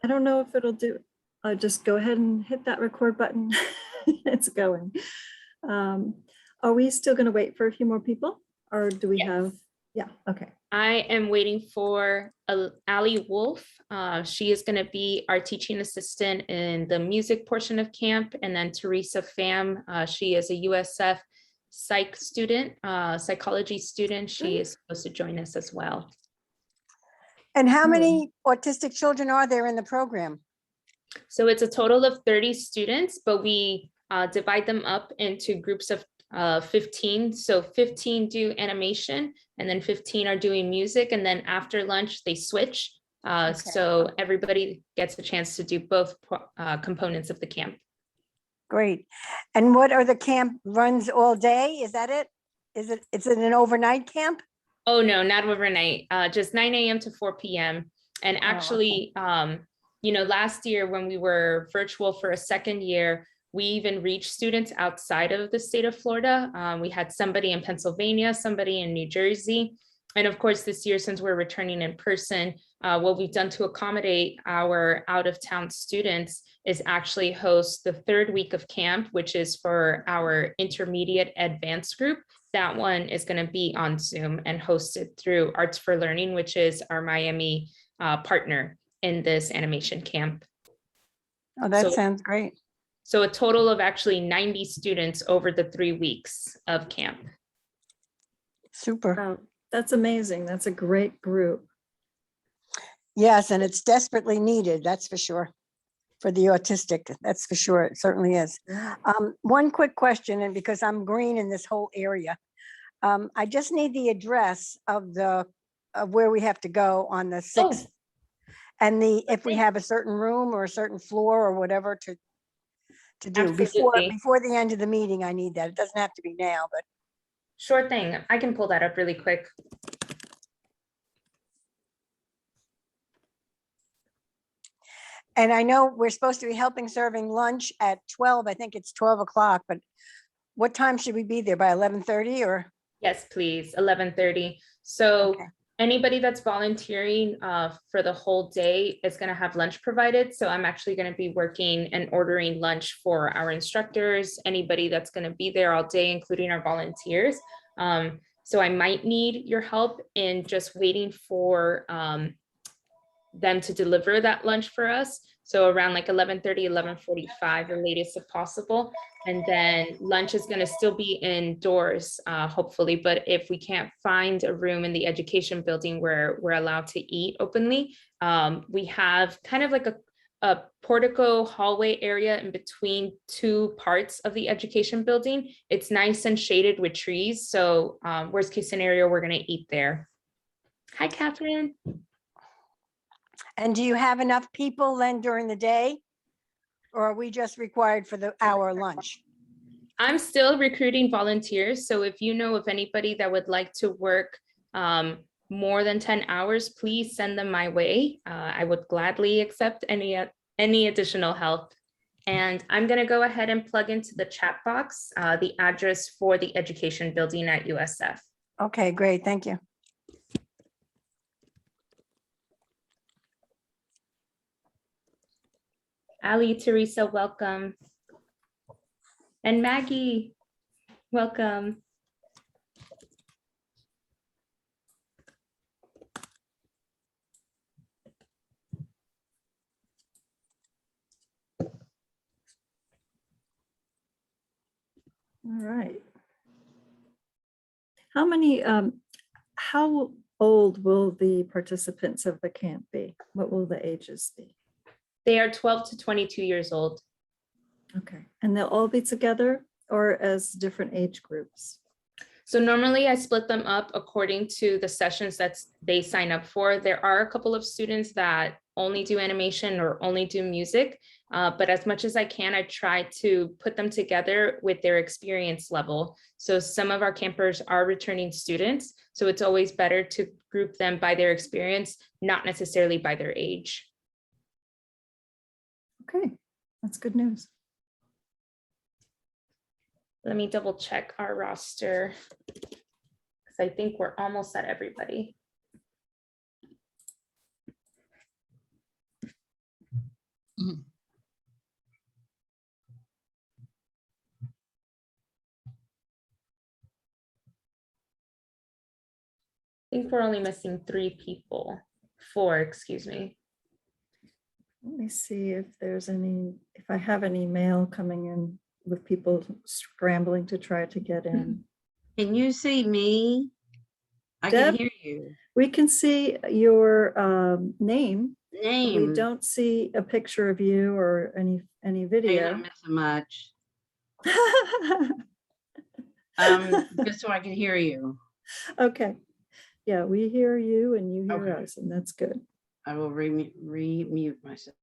I don't know if it'll do. I'll just go ahead and hit that record button. It's going. Are we still going to wait for a few more people, or do we have? Yeah, okay. I am waiting for Ali Wolf. She is going to be our teaching assistant in the music portion of camp. And then Teresa Pham, she is a USF psych student, psychology student. She is supposed to join us as well. And how many autistic children are there in the program? So it's a total of 30 students, but we divide them up into groups of 15. So 15 do animation, and then 15 are doing music. And then after lunch, they switch. So everybody gets a chance to do both components of the camp. Great. And what are the camp runs all day? Is that it? Is it an overnight camp? Oh, no, not overnight, just 9 a.m. to 4 p.m. And actually, you know, last year when we were virtual for a second year, we even reached students outside of the state of Florida. We had somebody in Pennsylvania, somebody in New Jersey. And of course, this year, since we're returning in person, what we've done to accommodate our out-of-town students is actually host the third week of camp, which is for our intermediate advanced group. That one is going to be on Zoom and hosted through Arts for Learning, which is our Miami partner in this animation camp. Oh, that sounds great. So a total of actually 90 students over the 3 weeks of camp. Super. Wow, that's amazing. That's a great group. Yes, and it's desperately needed, that's for sure. For the autistic, that's for sure. It certainly is. One quick question, and because I'm green in this whole area, I just need the address of where we have to go on the 6th. And if we have a certain room or a certain floor or whatever to do before the end of the meeting. I need that. It doesn't have to be now, but. Sure thing. I can pull that up really quick. And I know we're supposed to be serving lunch at 12. I think it's 12 o'clock, but what time should we be there, by 11:30 or? Yes, please, 11:30. So anybody that's volunteering for the whole day is going to have lunch provided. So I'm actually going to be working and ordering lunch for our instructors, anybody that's going to be there all day, including our volunteers. So I might need your help in just waiting for them to deliver that lunch for us. So around like 11:30, 11:45, the latest if possible. And then lunch is going to still be indoors, hopefully. But if we can't find a room in the education building where we're allowed to eat openly, we have kind of like a portico hallway area in between two parts of the education building. It's nice and shaded with trees. So worst case scenario, we're going to eat there. Hi, Catherine. And do you have enough people then during the day? Or are we just required for the hour lunch? I'm still recruiting volunteers. So if you know of anybody that would like to work more than 10 hours, please send them my way. I would gladly accept any additional help. And I'm going to go ahead and plug into the chat box the address for the education building at USF. Okay, great. Thank you. Ali, Teresa, welcome. And Maggie, welcome. All right. How old will the participants of the camp be? What will the ages be? They are 12 to 22 years old. Okay, and they'll all be together or as different age groups? So normally I split them up according to the sessions that they sign up for. There are a couple of students that only do animation or only do music, but as much as I can, I try to put them together with their experience level. So some of our campers are returning students, so it's always better to group them by their experience, not necessarily by their age. Okay, that's good news. Let me double check our roster because I think we're almost at everybody. think we're only missing 3 people. 4, excuse me. Let me see if there's any, if I have any mail coming in with people scrambling to try to get in. Can you see me? I Deb? can hear you. We can see your name. We Name. don't see a picture of you or any You're video. not missing much. Just so I can hear you. Okay. Yeah, we hear you and you hear Okay. us, and that's good. I will remute myself.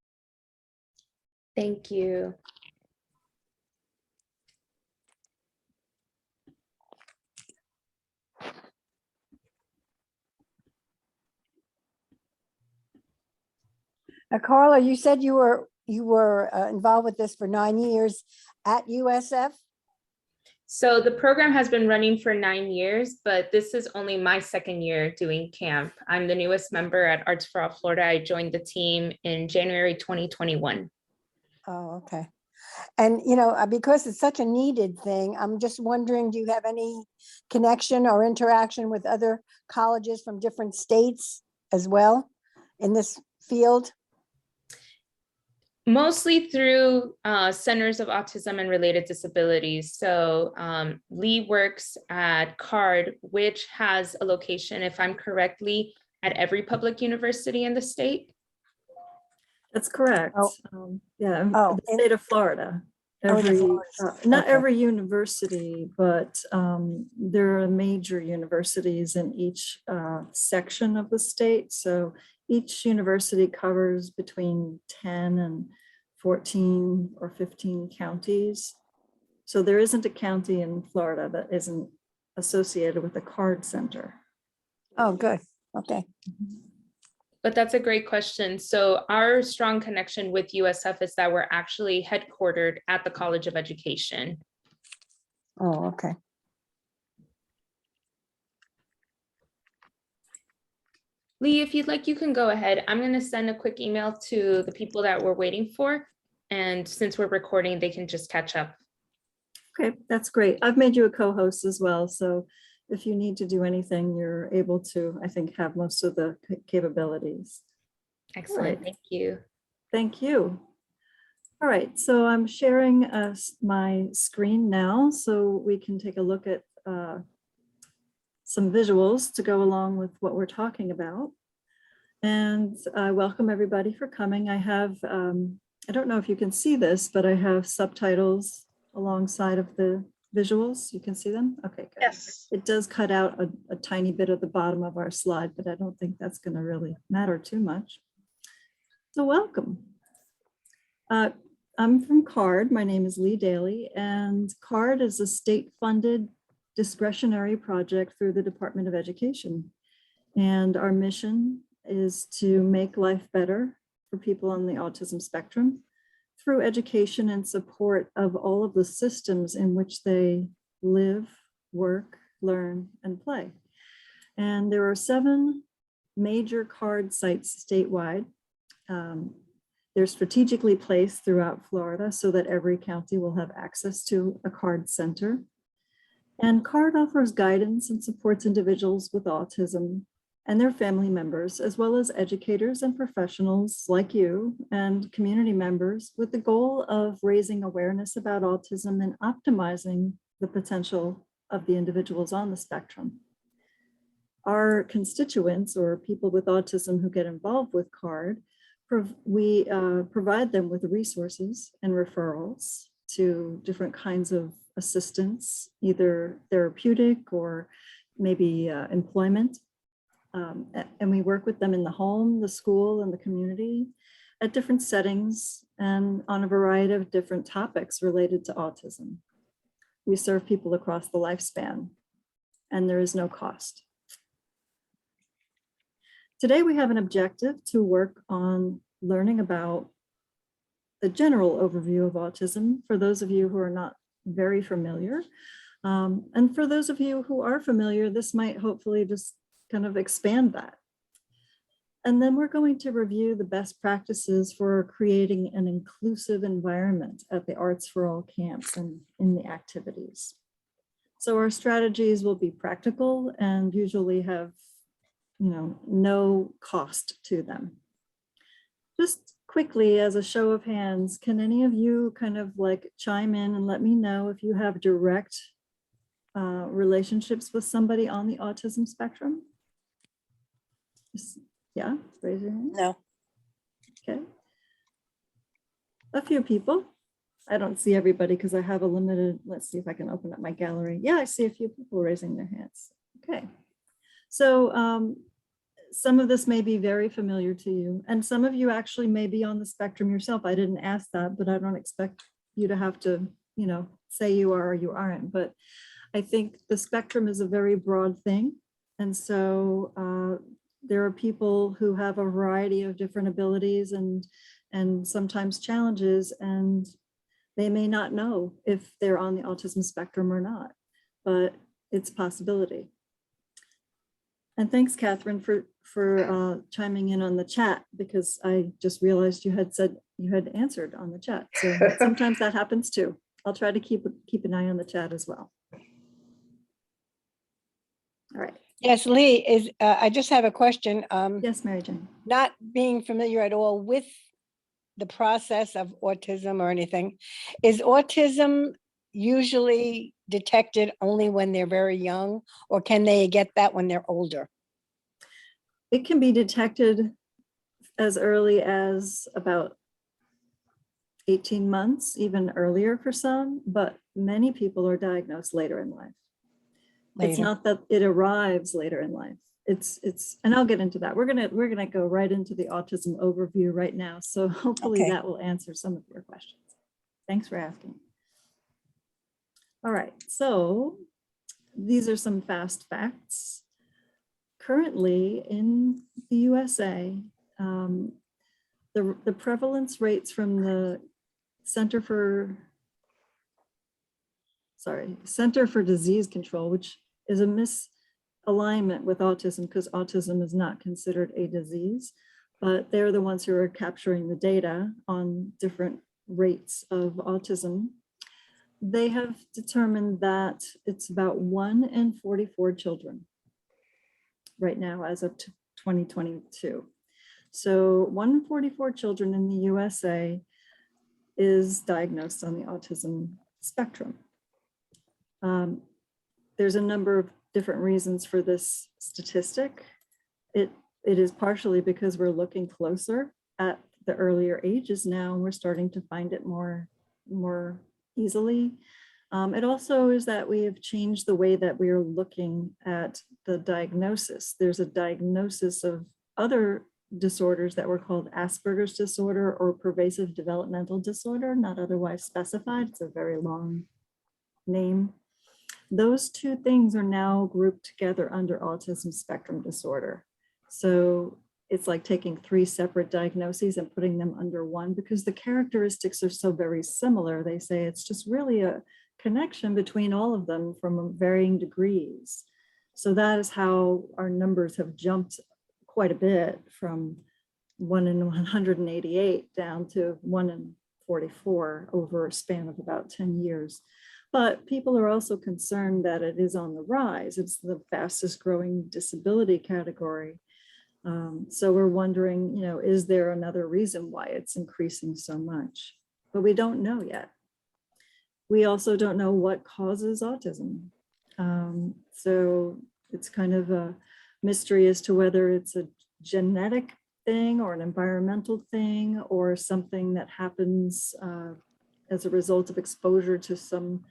Thank you. Carla, you said you were involved with this for 9 years at USF? So the program has been running for 9 years, but this is only my 2nd year doing camp. I'm the newest member at Arts for All Florida. I joined the team in January 2021. Oh, okay. And, you know, because it's such a needed thing, I'm just wondering, do you have any connection or interaction with other colleges from different states as well in this field? Mostly through centers of autism and related disabilities. So Lee works at CARD, which has a location, if I'm correctly, at every public university in the state. That's correct. Yeah, Oh, the state of Florida. Oh, the Every, Florida not okay. every university, but there are major universities in each section of the state. So each university covers between 10 and 14 or 15 counties. So there isn't a county in Florida that isn't associated with a CARD center. Oh, good. Okay. But that's a great question. So our strong connection with USF is that we're actually headquartered at the College of Education. Oh, okay. Lee, if you'd like, you can go ahead. I'm going to send a quick email to the people that we're waiting for. And since we're recording, they can just catch up. Okay, that's great. I've made you a co-host as well. So if you need to do anything, you're able to, I think, have most of the capabilities. Excellent. Right. Thank you. Thank you. All right, so I'm sharing my screen now so we can take a look at some visuals to go along with what we're talking about. And I welcome everybody for coming. I have, I don't know if you can see this, but I have subtitles alongside of the visuals. You can see them? Okay, good. Yes. It does cut out a tiny bit at the bottom of our slide, but I don't think that's going to really matter too much. So welcome. I'm from CARD. My name is Lee Daly, and CARD is a state-funded discretionary project through the Department of Education. And our mission is to make life better for people on the autism spectrum through education and support of all of the systems in which they live, work, learn, and play. And there are 7 major CARD sites statewide. They're strategically placed throughout Florida so that every county will have access to a CARD center. And CARD offers guidance and supports individuals with autism and their family members, as well as educators and professionals like you and community members, with the goal of raising awareness about autism and optimizing the potential of the individuals on the spectrum. Our constituents, or people with autism who get involved with CARD, we provide them with resources and referrals to different kinds of assistance, either therapeutic or maybe employment. And we work with them in the home, the school, and the community at different settings and on a variety of different topics related to autism. We serve people across the lifespan, and there is no cost. Today, we have an objective to work on learning about the general overview of autism for those of you who are not very familiar. And for those of you who are familiar, this might hopefully just kind of expand that. And then we're going to review the best practices for creating an inclusive environment at the Arts for All camps and in the activities. So our strategies will be practical and usually have no cost to them. Just quickly, as a show of hands, can any of you kind of like chime in and let me know if you have direct relationships with somebody on the autism spectrum? Yeah, raise your hand. No. Okay. A few people. I don't see everybody because I have a limited, let's see if I can open up my gallery. Yeah, I see a few people raising their hands. Okay. So some of this may be very familiar to you, and some of you actually may be on the spectrum yourself. I didn't ask that, but I don't expect you to have to, say you are or you aren't. But I think the spectrum is a very broad thing. And so there are people who have a variety of different abilities and sometimes challenges, and they may not know if they're on the autism spectrum or not, but it's a possibility. And thanks, Catherine, for chiming in on the chat, because I just realized you had said you had answered on the chat. So sometimes that happens too. I'll try to keep an eye on the chat as well. All right. Yes, Lee, I just have a question. Yes, Mary Jane. Not being familiar at all with the process of autism or anything, is autism usually detected only when they're very young, or can they get that when they're older? It can be detected as early as about 18 months, even earlier for some, but many people are diagnosed later in life. It's Later. not that it arrives later in life. It's, and I'll get into that. We're gonna go right into the autism overview right now. So hopefully Okay. that will answer some of your questions. Thanks for asking. All right, so these are some fast facts. Currently in the USA, the prevalence rates from the Center for Disease Control, which is a misalignment with autism because autism is not considered a disease, but they're the ones who are capturing the data on different rates of autism. They have determined that it's about 1 in 44 children right now as of 2022. So 1 in 44 children in the USA is diagnosed on the autism spectrum. There's a number of different reasons for this statistic. It is partially because we're looking closer at the earlier ages now, and we're starting to find it more easily. It also is that we have changed the way that we are looking at the diagnosis. There's a diagnosis of other disorders that were called Asperger's disorder or pervasive developmental disorder, not otherwise specified. It's a very long name. Those two things are now grouped together under autism spectrum disorder. So it's like taking 3 separate diagnoses and putting them under one, because the characteristics are so very similar. They say it's just really a connection between all of them from varying degrees. So that is how our numbers have jumped quite a bit, from 1 in 188 down to 1 in 44 over a span of about 10 years. But people are also concerned that it is on the rise. It's the fastest growing disability category. So we're wondering, is there another reason why it's increasing so much? But we don't know yet. We also don't know what causes autism. So it's kind of a mystery as to whether it's a genetic thing or an environmental thing or something that happens as a result of exposure to some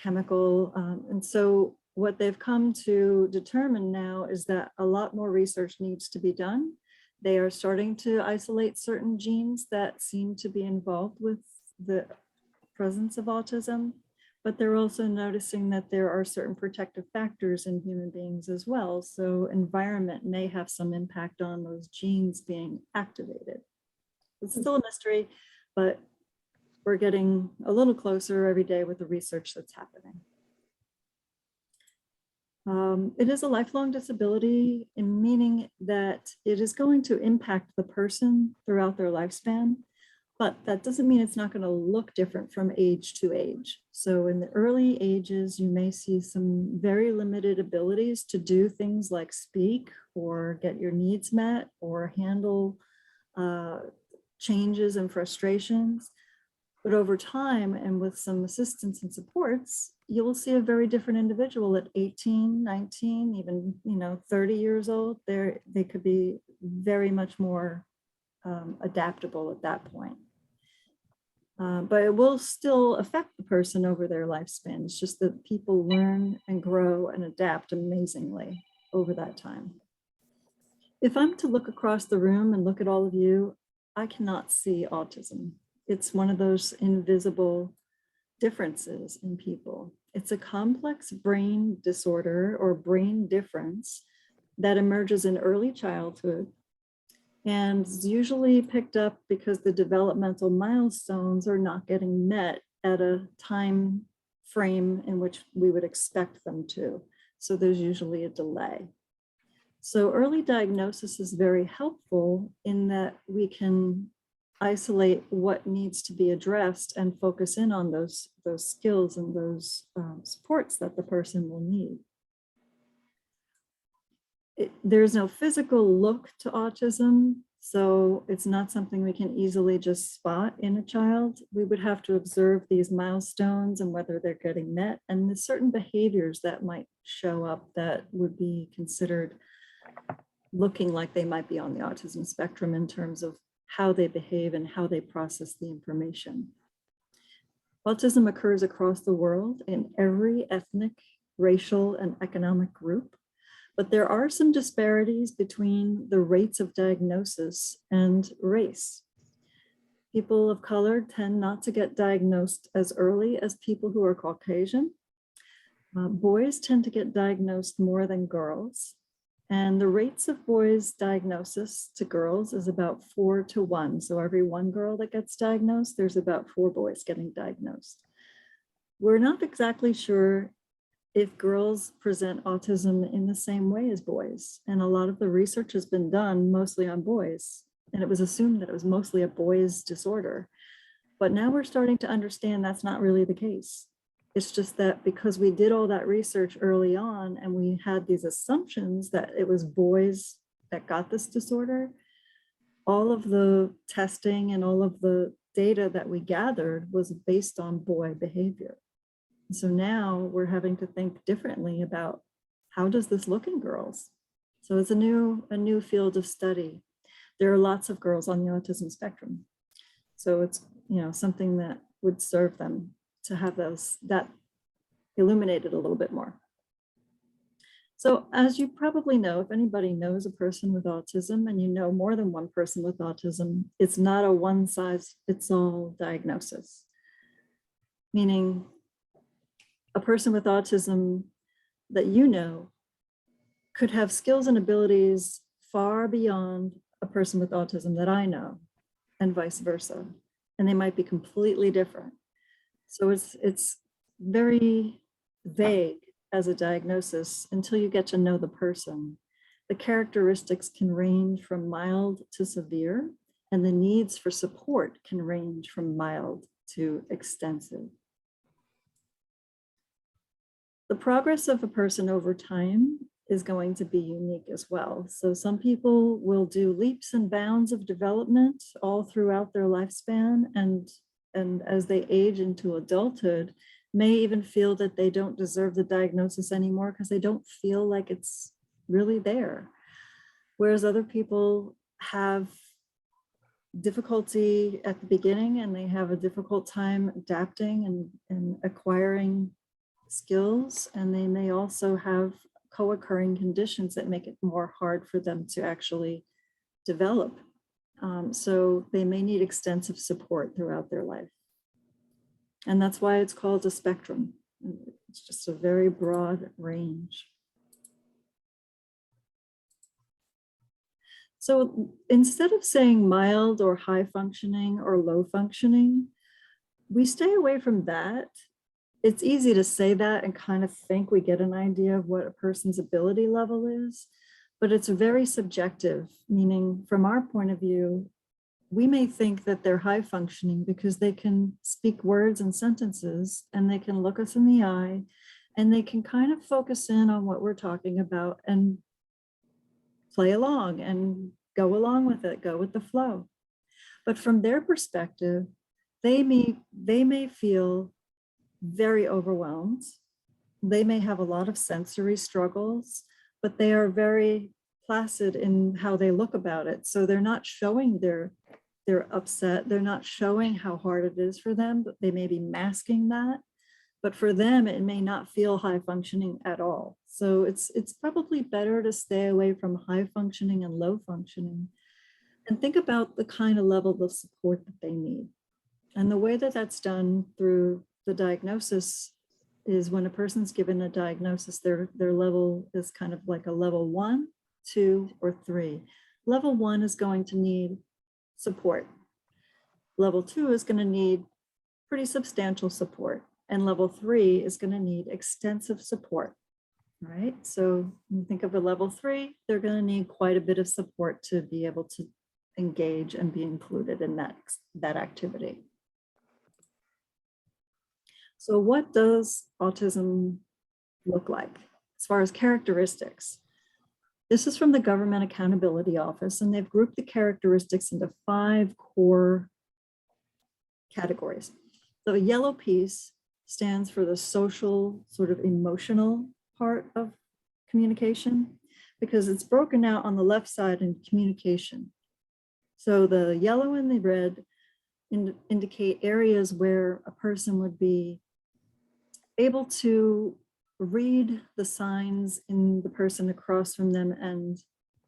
chemical. And so what they've come to determine now is that a lot more research needs to be done. They are starting to isolate certain genes that seem to be involved with the presence of autism, but they're also noticing that there are certain protective factors in human beings as well. So environment may have some impact on those genes being activated. It's still a mystery, but we're getting a little closer every day with the research that's happening. It is a lifelong disability, meaning that it is going to impact the person throughout their lifespan. But that doesn't mean it's not going to look different from age to age. So in the early ages, you may see some very limited abilities to do things like speak or get your needs met or handle changes and frustrations. But over time and with some assistance and supports, you will see a very different individual at 18, 19, even 30 years old. They could be very much more adaptable at that point. But it will still affect the person over their lifespan. It's just that people learn and grow and adapt amazingly over that time. If I'm to look across the room and look at all of you, I cannot see autism. It's one of those invisible differences in people. It's a complex brain disorder or brain difference that emerges in early childhood and is usually picked up because the developmental milestones are not getting met at a time frame in which we would expect them to. So there's usually a delay. So early diagnosis is very helpful in that we can isolate what needs to be addressed and focus in on those skills and those supports that the person will need. There's no physical look to autism, so it's not something we can easily just spot in a child. We would have to observe these milestones and whether they're getting met, and the certain behaviors that might show up that would be considered looking like they might be on the autism spectrum in terms of how they behave and how they process the information. Autism occurs across the world in every ethnic, racial, and economic group. But there are some disparities between the rates of diagnosis and race. People of color tend not to get diagnosed as early as people who are Caucasian. Boys tend to get diagnosed more than girls. And the rates of boys' diagnosis to girls is about 4 to 1. So every 1 girl that gets diagnosed, there's about 4 boys getting diagnosed. We're not exactly sure if girls present autism in the same way as boys. And a lot of the research has been done mostly on boys. And it was assumed that it was mostly a boys' disorder. But now we're starting to understand that's not really the case. It's just that because we did all that research early on and we had these assumptions that it was boys that got this disorder, all of the testing and all of the data that we gathered was based on boy behavior. So now we're having to think differently about how does this look in girls? So it's a new field of study. There are lots of girls on the autism spectrum. So it's something that would serve them to have that illuminated a little bit more. So as you probably know, if anybody knows a person with autism and you know more than one person with autism, it's not a one-size-fits-all diagnosis. Meaning a person with autism that you know could have skills and abilities far beyond a person with autism that I know, and vice versa. And they might be completely different. So it's very vague as a diagnosis until you get to know the person. The characteristics can range from mild to severe, and the needs for support can range from mild to extensive. The progress of a person over time is going to be unique as well. So some people will do leaps and bounds of development all throughout their lifespan, and as they age into adulthood, may even feel that they don't deserve the diagnosis anymore because they don't feel like it's really there. Whereas other people have difficulty at the beginning and they have a difficult time adapting and acquiring skills, and they may also have co-occurring conditions that make it more hard for them to actually develop. So they may need extensive support throughout their life. And that's why it's called a spectrum. It's just a very broad range. So instead of saying mild or high functioning or low functioning, we stay away from that. It's easy to say that and kind of think we get an idea of what a person's ability level is, but it's very subjective, meaning from our point of view, we may think that they're high functioning because they can speak words and sentences, and they can look us in the eye, and they can kind of focus in on what we're talking about and play along and go along with it, go with the flow. But from their perspective, they may feel very overwhelmed. They may have a lot of sensory struggles, but they are very placid in how they look about it. So they're not showing they're upset. They're not showing how hard it is for them, but they may be masking that. But for them, it may not feel high functioning at all. So it's probably better to stay away from high functioning and low functioning, and think about the kind of level of support that they need. And the way that that's done through the diagnosis is when a person's given a diagnosis, their level is kind of like a level 1, 2, or 3. Level 1 is going to need support. Level 2 is going to need pretty substantial support. And level 3 is going to need extensive support, right? So when you think of a level 3, they're going to need quite a bit of support to be able to engage and be included in that activity. So what does autism look like as far as characteristics? This is from the Government Accountability Office, and they've grouped the characteristics into 5 core categories. So a yellow piece stands for the social, sort of emotional part of communication, because it's broken out on the left side in communication. So the yellow and the red indicate areas where a person would be able to read the signs in the person across from them and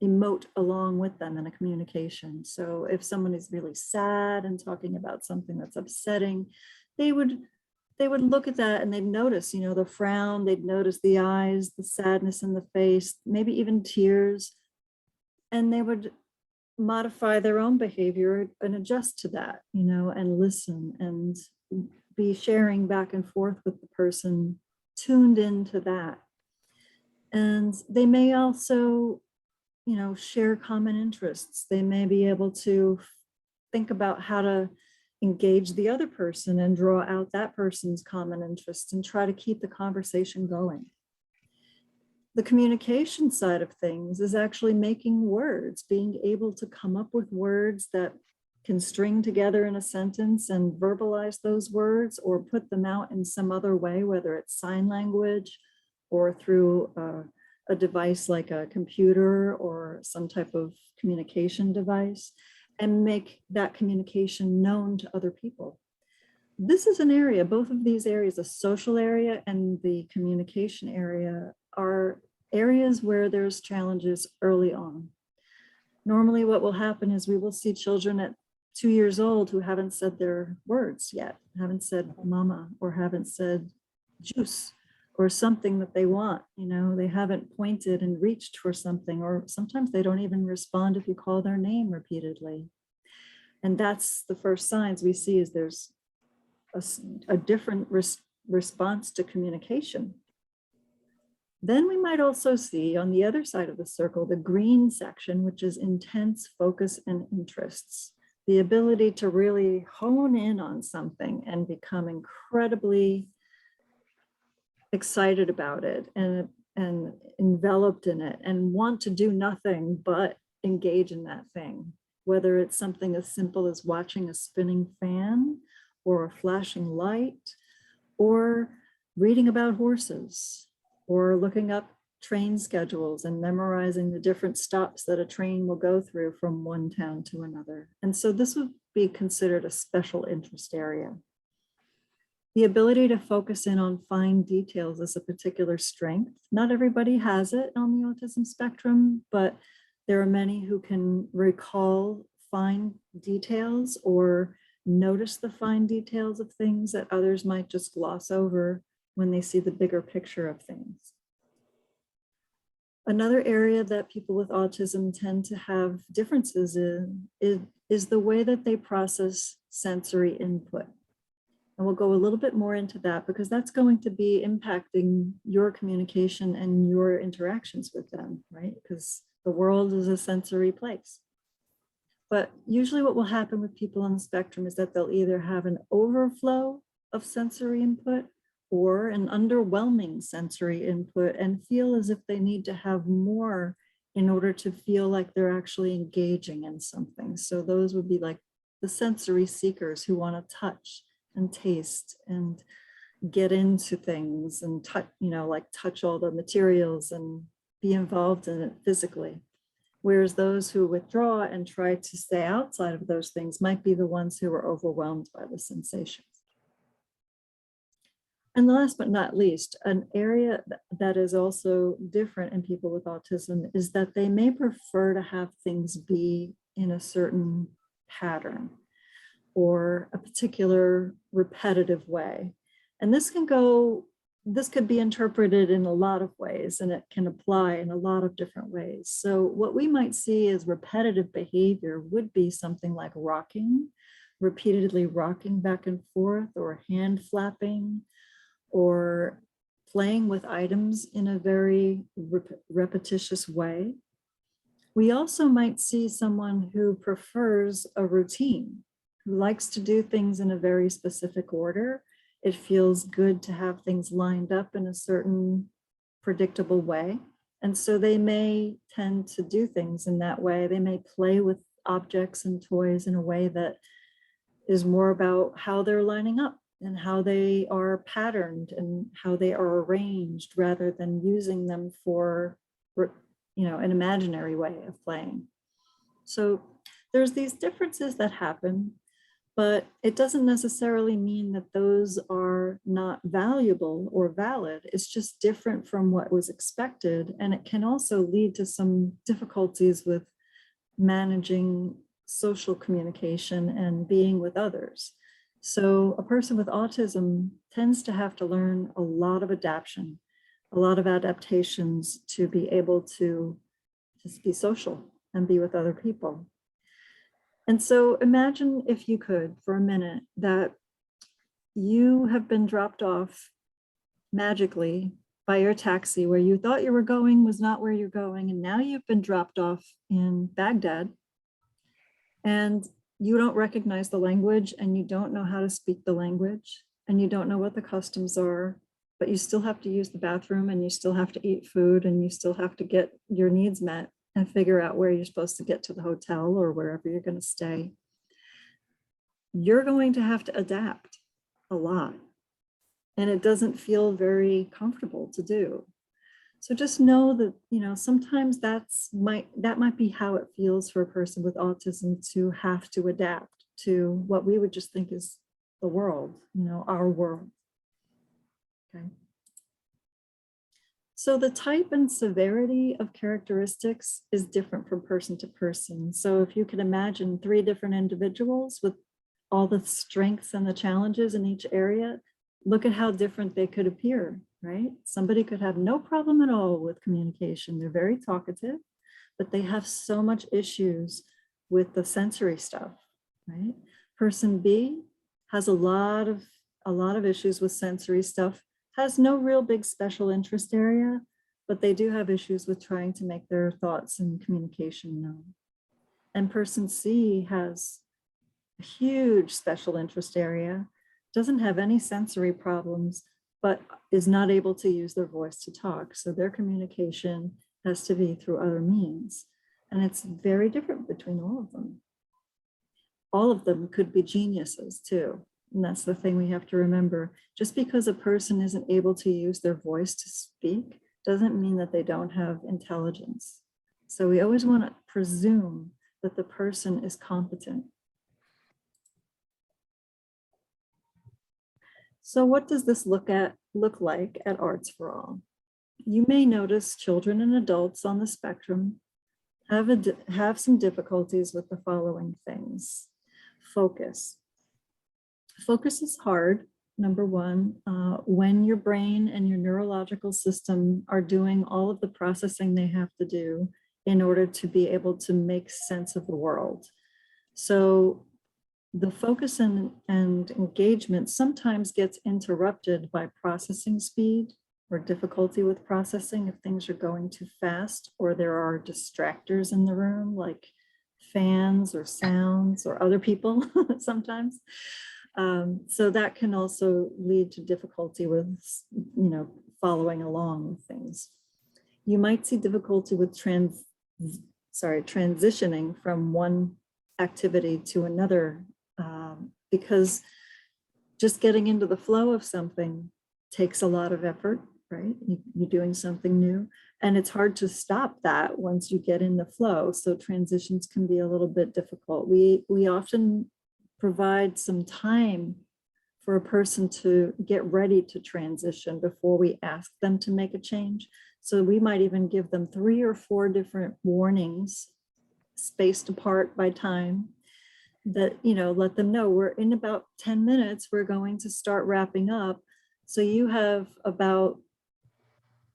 emote along with them in a communication. So if someone is really sad and talking about something that's upsetting, they would look at that and they'd notice, the frown, they'd notice the eyes, the sadness in the face, maybe even tears, and they would modify their own behavior and adjust to that, and listen and be sharing back and forth with the person tuned into that. And they may also, share common interests. They may be able to think about how to engage the other person and draw out that person's common interests and try to keep the conversation going. The communication side of things is actually making words, being able to come up with words that can string together in a sentence and verbalize those words or put them out in some other way, whether it's sign language or through a device like a computer or some type of communication device, and make that communication known to other people. This is an area, both of these areas, the social area and the communication area, are areas where there's challenges early on. Normally what will happen is we will see children at 2 years old who haven't said their words yet, haven't said mama, or haven't said juice, or something that they want. They haven't pointed and reached for something, or sometimes they don't even respond if you call their name repeatedly. And that's the first signs we see, is there's a different response to communication. Then we might also see on the other side of the circle, the green section, which is intense focus and interests. The ability to really hone in on something and become incredibly excited about it and enveloped in it and want to do nothing but engage in that thing, whether it's something as simple as watching a spinning fan or a flashing light, or reading about horses, or looking up train schedules and memorizing the different stops that a train will go through from one town to another. And so this would be considered a special interest area. The ability to focus in on fine details is a particular strength. Not everybody has it on the autism spectrum, but there are many who can recall fine details or notice the fine details of things that others might just gloss over when they see the bigger picture of things. Another area that people with autism tend to have differences in is the way that they process sensory input. And we'll go a little bit more into that because that's going to be impacting your communication and your interactions with them, right? Because the world is a sensory place. But usually what will happen with people on the spectrum is that they'll either have an overflow of sensory input or an underwhelming sensory input and feel as if they need to have more in order to feel like they're actually engaging in something. So those would be like the sensory seekers who want to touch and taste and get into things and touch, like touch all the materials and be involved in it physically. Whereas those who withdraw and try to stay outside of those things might be the ones who are overwhelmed by the sensations. And last but not least, an area that is also different in people with autism is that they may prefer to have things be in a certain pattern or a particular repetitive way. And this could be interpreted in a lot of ways, and it can apply in a lot of different ways. So what we might see as repetitive behavior would be something like rocking, repeatedly rocking back and forth, or hand flapping, or playing with items in a very repetitious way. We also might see someone who prefers a routine, who likes to do things in a very specific order. It feels good to have things lined up in a certain predictable way. And so they may tend to do things in that way. They may play with objects and toys in a way that is more about how they're lining up and how they are patterned and how they are arranged, rather than using them for, an imaginary way of playing. So there's these differences that happen, but it doesn't necessarily mean that those are not valuable or valid. It's just different from what was expected. And it can also lead to some difficulties with managing social communication and being with others. So a person with autism tends to have to learn a lot of adaptations to be able to just be social and be with other people. And so imagine, if you could, for a minute, that you have been dropped off magically by your taxi. Where you thought you were going was not where you're going, and now you've been dropped off in Baghdad, and you don't recognize the language, and you don't know how to speak the language, and you don't know what the customs are, but you still have to use the bathroom, and you still have to eat food, and you still have to get your needs met and figure out where you're supposed to get to the hotel or wherever you're going to stay. You're going to have to adapt a lot, and it doesn't feel very comfortable to do. So just know that, sometimes that might be how it feels for a person with autism, to have to adapt to what we would just think is the world, our world. Okay. So the type and severity of characteristics is different from person to person. So if you could imagine 3 different individuals with all the strengths and the challenges in each area, look at how different they could appear, right? Somebody could have no problem at all with communication. They're very talkative, but they have so much issues with the sensory stuff, right? Person B has a lot of issues with sensory stuff, has no real big special interest area, but they do have issues with trying to make their thoughts and communication known. And person C has a huge special interest area, doesn't have any sensory problems, but is not able to use their voice to talk. So their communication has to be through other means. And it's very different between all of them. All of them could be geniuses too. And that's the thing we have to remember. Just because a person isn't able to use their voice to speak doesn't mean that they don't have intelligence. So we always want to presume that the person is competent. So what does this look like at Arts for All? You may notice children and adults on the spectrum have some difficulties with the following things. Focus. Focus is hard, number one, when your brain and your neurological system are doing all of the processing they have to do in order to be able to make sense of the world. So the focus and engagement sometimes gets interrupted by processing speed or difficulty with processing if things are going too fast, or there are distractors in the room like fans or sounds or other people sometimes. So that can also lead to difficulty with, following along with things. You might see difficulty with transitioning from one activity to another, because just getting into the flow of something takes a lot of effort, right? You're doing something new, and it's hard to stop that once you get in the flow. So transitions can be a little bit difficult. We often provide some time for a person to get ready to transition before we ask them to make a change. So we might even give them 3 or 4 different warnings spaced apart by time that, let them know we're in about 10 minutes, we're going to start wrapping up. So you have about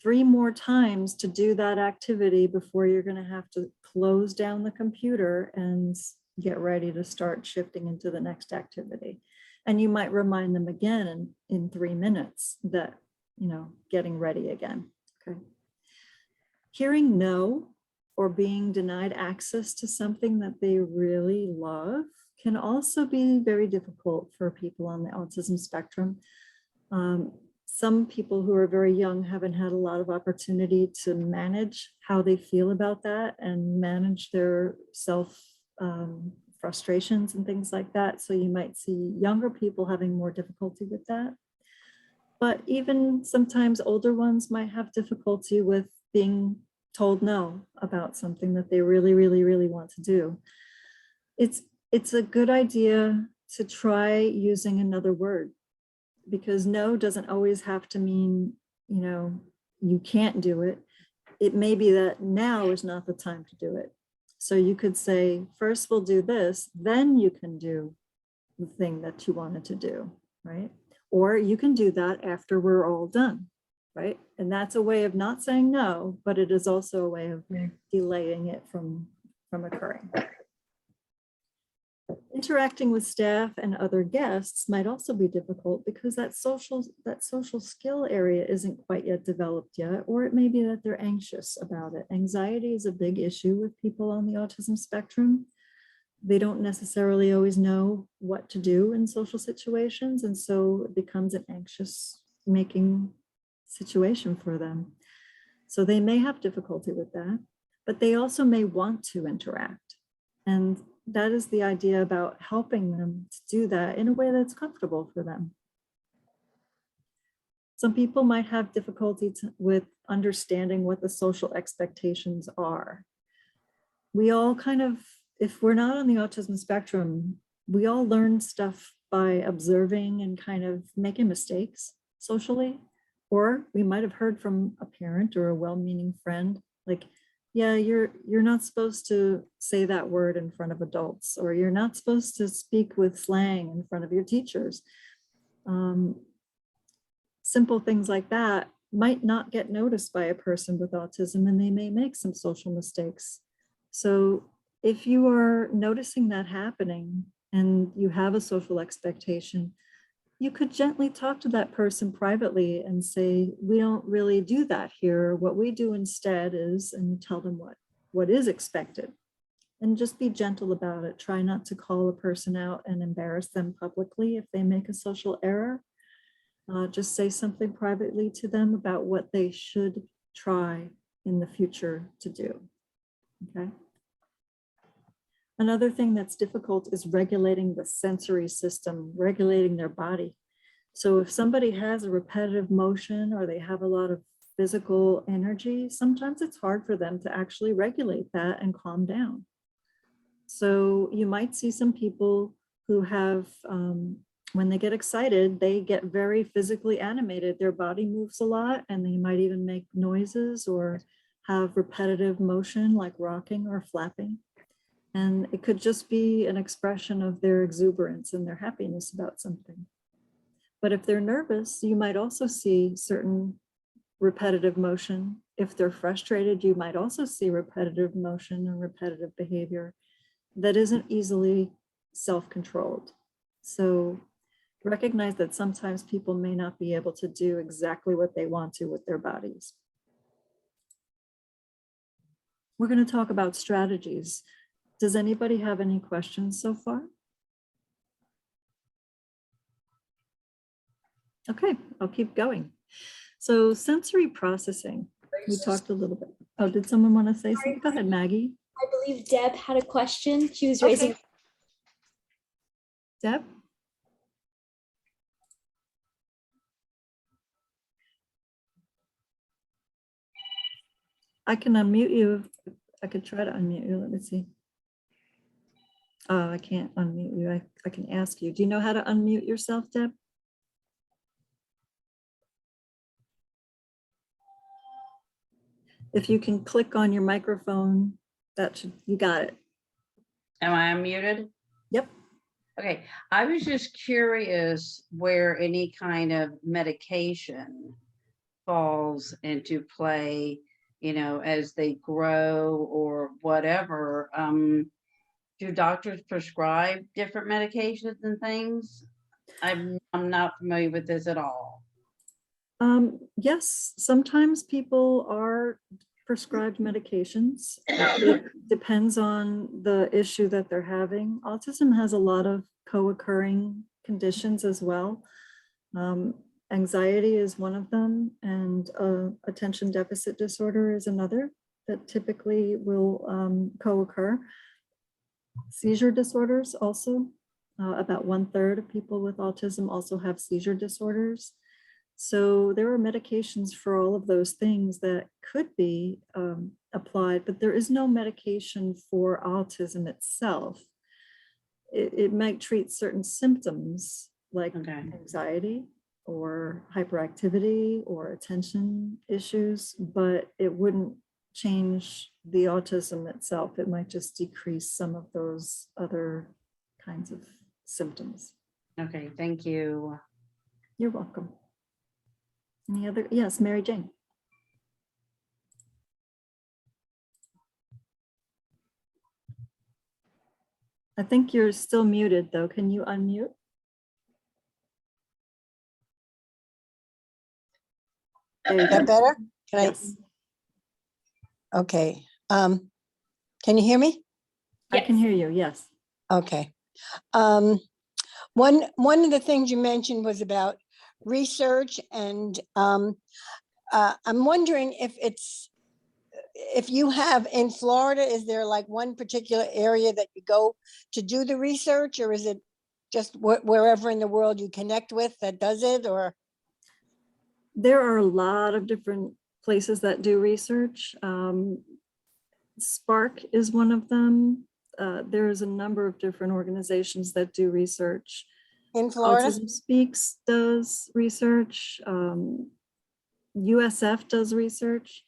3 more times to do that activity before you're going to have to close down the computer and get ready to start shifting into the next activity. And you might remind them again in 3 minutes that, getting ready again. Okay. Hearing no or being denied access to something that they really love can also be very difficult for people on the autism spectrum. Some people who are very young haven't had a lot of opportunity to manage how they feel about that and manage their self frustrations and things like that. So you might see younger people having more difficulty with that. But even sometimes older ones might have difficulty with being told no about something that they really, really, really want to do. It's a good idea to try using another word, because no doesn't always have to mean, you can't do it. It may be that now is not the time to do it. So you could say, first we'll do this, then you can do the thing that you wanted to do, right? Or you can do that after we're all done, right? And that's a way of not saying no, but it is also a way of delaying it from occurring. Interacting with staff and other guests might also be difficult because that social skill area isn't quite yet developed yet, or it may be that they're anxious about it. Anxiety is a big issue with people on the autism spectrum. They don't necessarily always know what to do in social situations, and so it becomes an anxious making situation for them. So they may have difficulty with that, but they also may want to interact. And that is the idea about helping them to do that in a way that's comfortable for them. Some people might have difficulty with understanding what the social expectations are. We all kind of, if we're not on the autism spectrum, we all learn stuff by observing and kind of making mistakes socially. Or we might have heard from a parent or a well-meaning friend, like, yeah, you're not supposed to say that word in front of adults, or you're not supposed to speak with slang in front of your teachers. Simple things like that might not get noticed by a person with autism, and they may make some social mistakes. So if you are noticing that happening and you have a social expectation, you could gently talk to that person privately and say, we don't really do that here. What we do instead is, and you tell them what is expected, and just be gentle about it. Try not to call a person out and embarrass them publicly if they make a social error. Just say something privately to them about what they should try in the future to do, okay? Another thing that's difficult is regulating the sensory system, regulating their body. So if somebody has a repetitive motion or they have a lot of physical energy, sometimes it's hard for them to actually regulate that and calm down. So you might see some people who have, when they get excited, they get very physically animated. Their body moves a lot, and they might even make noises or have repetitive motion like rocking or flapping. And it could just be an expression of their exuberance and their happiness about something. But if they're nervous, you might also see certain repetitive motion. If they're frustrated, you might also see repetitive motion and repetitive behavior that isn't easily self-controlled. So recognize that sometimes people may not be able to do exactly what they want to with their bodies. We're going to talk about strategies Does anybody have any questions so far? Okay, I'll keep going. So sensory processing, we talked a little bit. Oh, did someone want to say something? Go ahead, Maggie. I believe Deb had a question. She was raising. Okay. Deb? I can unmute you. I could try to unmute you. Let me see. Oh, I can't unmute you. I can ask you. Do you know how to unmute yourself, Deb? If you can click on your microphone, that should, you got it. Am I unmuted? Yep. Okay, I was just curious where any kind of medication falls into play, you know, as they grow or whatever. Do doctors prescribe different medications and things? I'm not familiar with this at all. Yes, sometimes people are prescribed medications. It depends on the issue that they're having. Autism has a lot of co-occurring conditions as well. Anxiety is one of them, and attention deficit disorder is another that typically will co-occur. Seizure disorders also, about 1/3 of people with autism also have seizure disorders. So there are medications for all of those things that could be applied, but there is no medication for autism itself. It might treat certain symptoms like Okay. anxiety or hyperactivity or attention issues, but it wouldn't change the autism itself. It might just decrease some of those other kinds of symptoms. Okay, thank you. You're welcome. Any other? Yes, Mary Jane. I think you're still muted though. Can you unmute? There you Is that go. better? Can Yes, I? Okay. Can you hear me? I can hear you. Yes. Okay. One of the things you mentioned was about research, and I'm wondering if you have in Florida, is there like one particular area that you go to do the research, or is it just wherever in the world you connect with that does it, or? There are a lot of different places that do research. Spark is one of them. There's a number of different organizations that do research. In Florida? Autism Speaks does research. USF does research.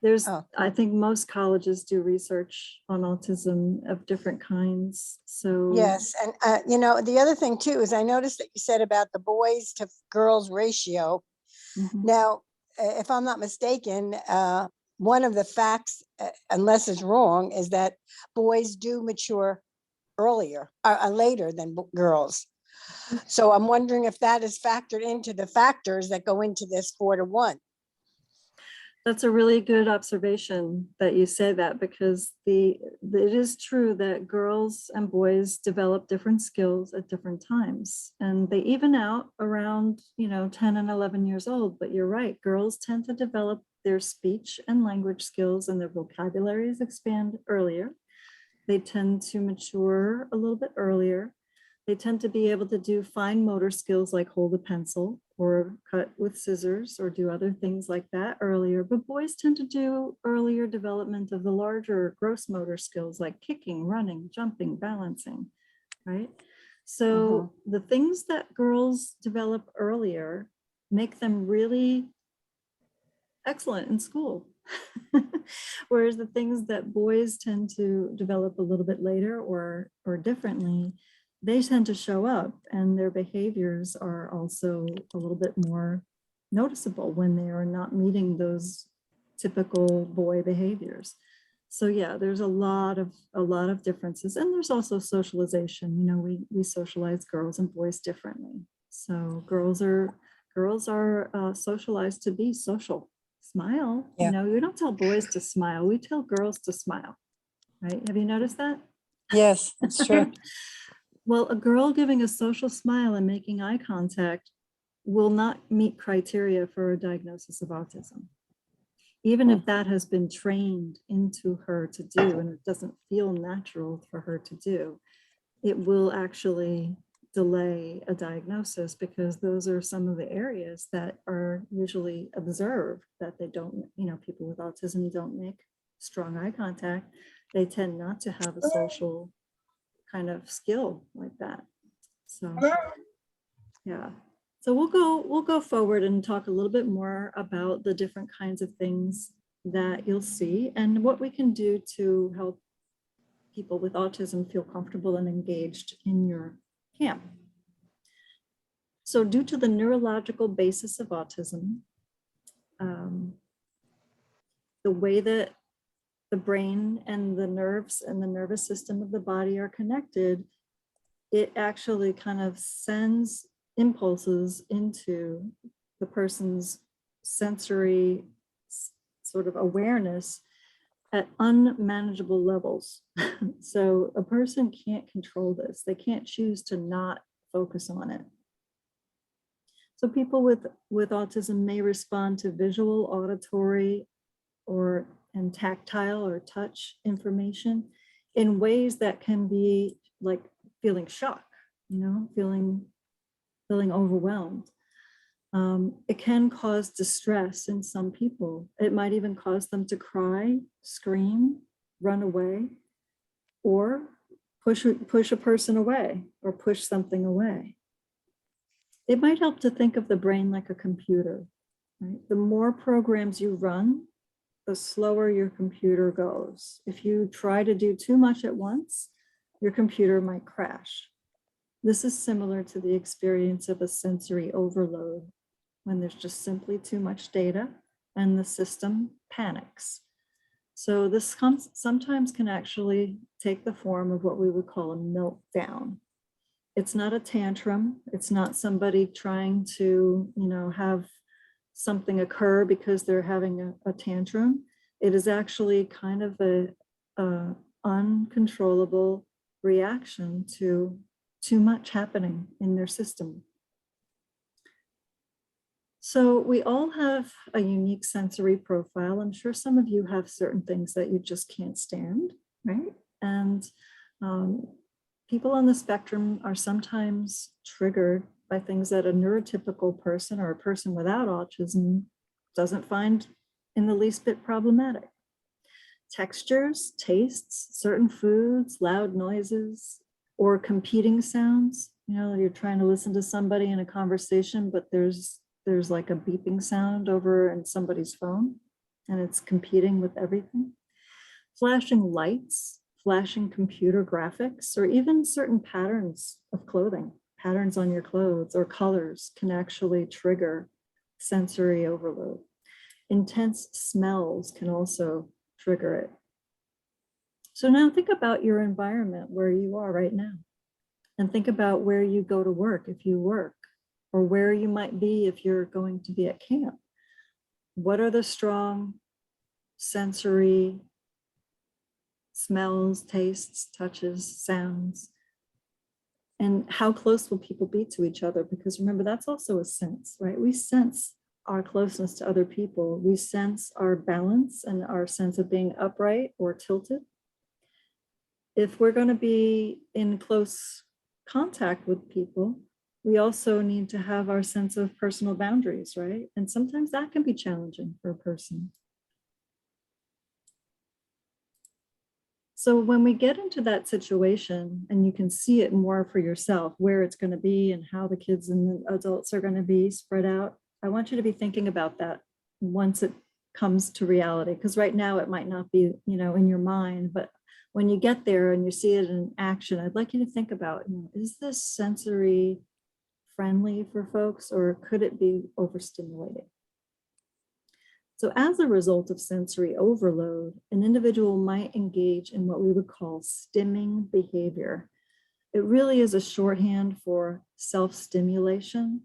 There's, Oh. I think most colleges do research on autism of different kinds. So Yes, and you know, the other thing too is I noticed that you said about the boys to girls ratio. mhm. Now, if I'm not mistaken, one of the facts, unless it's wrong, is that boys do mature earlier, later than girls. So I'm wondering if that is factored into the factors that go into this 4-to-1. That's a really good observation that you say that, because it is true that girls and boys develop different skills at different times, and they even out around 10 and 11 years old. But you're right, girls tend to develop their speech and language skills, and their vocabularies expand earlier. They tend to mature a little bit earlier. They tend to be able to do fine motor skills like hold a pencil or cut with scissors or do other things like that earlier. But boys tend to do earlier development of the larger gross motor skills like kicking, running, jumping, balancing, right? So the things that girls develop earlier make them really excellent in school. Whereas the things that boys tend to develop a little bit later or differently, they tend to show up, and their behaviors are also a little bit more noticeable when they are not meeting those typical boy behaviors. So yeah, there's a lot of differences, and there's also socialization. We socialize girls and boys differently. So girls are socialized to be social. Smile. Yeah. We don't tell boys to smile. We tell girls to smile. Right? Have you noticed that? Yes, it's true. Well, a girl giving a social smile and making eye contact will not meet criteria for a diagnosis of autism. Even if that has been trained into her to do and it doesn't feel natural for her to do, it will actually delay a diagnosis because those are some of the areas that are usually observed that they don't, people with autism don't make strong eye contact. They tend not to have a social kind of skill like that. So, yeah. So we'll go forward and talk a little bit more about the different kinds of things that you'll see and what we can do to help people with autism feel comfortable and engaged in your camp. So due to the neurological basis of autism, the way that the brain and the nerves and the nervous system of the body are connected, it actually kind of sends impulses into the person's sensory sort of awareness at unmanageable levels. So a person can't control this. They can't choose to not focus on it. So people with autism may respond to visual, auditory, and tactile or touch information in ways that can be like feeling shock, feeling overwhelmed. It can cause distress in some people. It might even cause them to cry, scream, run away, or push a person away or push something away. It might help to think of the brain like a computer, right? The more programs you run, the slower your computer goes. If you try to do too much at once, your computer might crash. This is similar to the experience of a sensory overload, when there's just simply too much data and the system panics. So this sometimes can actually take the form of what we would call a meltdown. It's not a tantrum. It's not somebody trying to, have something occur because they're having a tantrum. It is actually kind of a uncontrollable reaction to too much happening in their system. So we all have a unique sensory profile. I'm sure some of you have certain things that you just can't stand, right? And people on the spectrum are sometimes triggered by things that a neurotypical person or a person without autism doesn't find in the least bit problematic. Textures, tastes, certain foods, loud noises, or competing sounds. You're trying to listen to somebody in a conversation, but there's like a beeping sound over in somebody's phone and it's competing with everything. Flashing lights, flashing computer graphics, or even certain patterns of clothing, patterns on your clothes or colors can actually trigger sensory overload. Intense smells can also trigger it. So now think about your environment where you are right now and think about where you go to work if you work, or where you might be if you're going to be at camp. What are the strong sensory smells, tastes, touches, sounds? And how close will people be to each other? Because remember, that's also a sense, right? We sense our closeness to other people. We sense our balance and our sense of being upright or tilted. If we're going to be in close contact with people, we also need to have our sense of personal boundaries, right? And sometimes that can be challenging for a person. So when we get into that situation and you can see it more for yourself, where it's going to be and how the kids and the adults are going to be spread out, I want you to be thinking about that once it comes to reality, because right now it might not be, in your mind, but when you get there and you see it in action, I'd like you to think about, is this sensory friendly for folks, or could it be overstimulated? So as a result of sensory overload, an individual might engage in what we would call stimming behavior. It really is a shorthand for self-stimulation,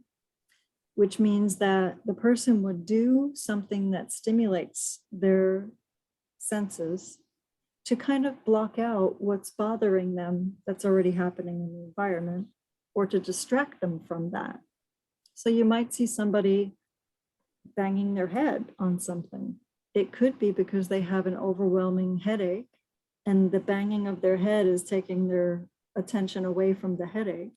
which means that the person would do something that stimulates their senses to kind of block out what's bothering them that's already happening in the environment, or to distract them from that. So you might see somebody banging their head on something. It could be because they have an overwhelming headache, and the banging of their head is taking their attention away from the headache.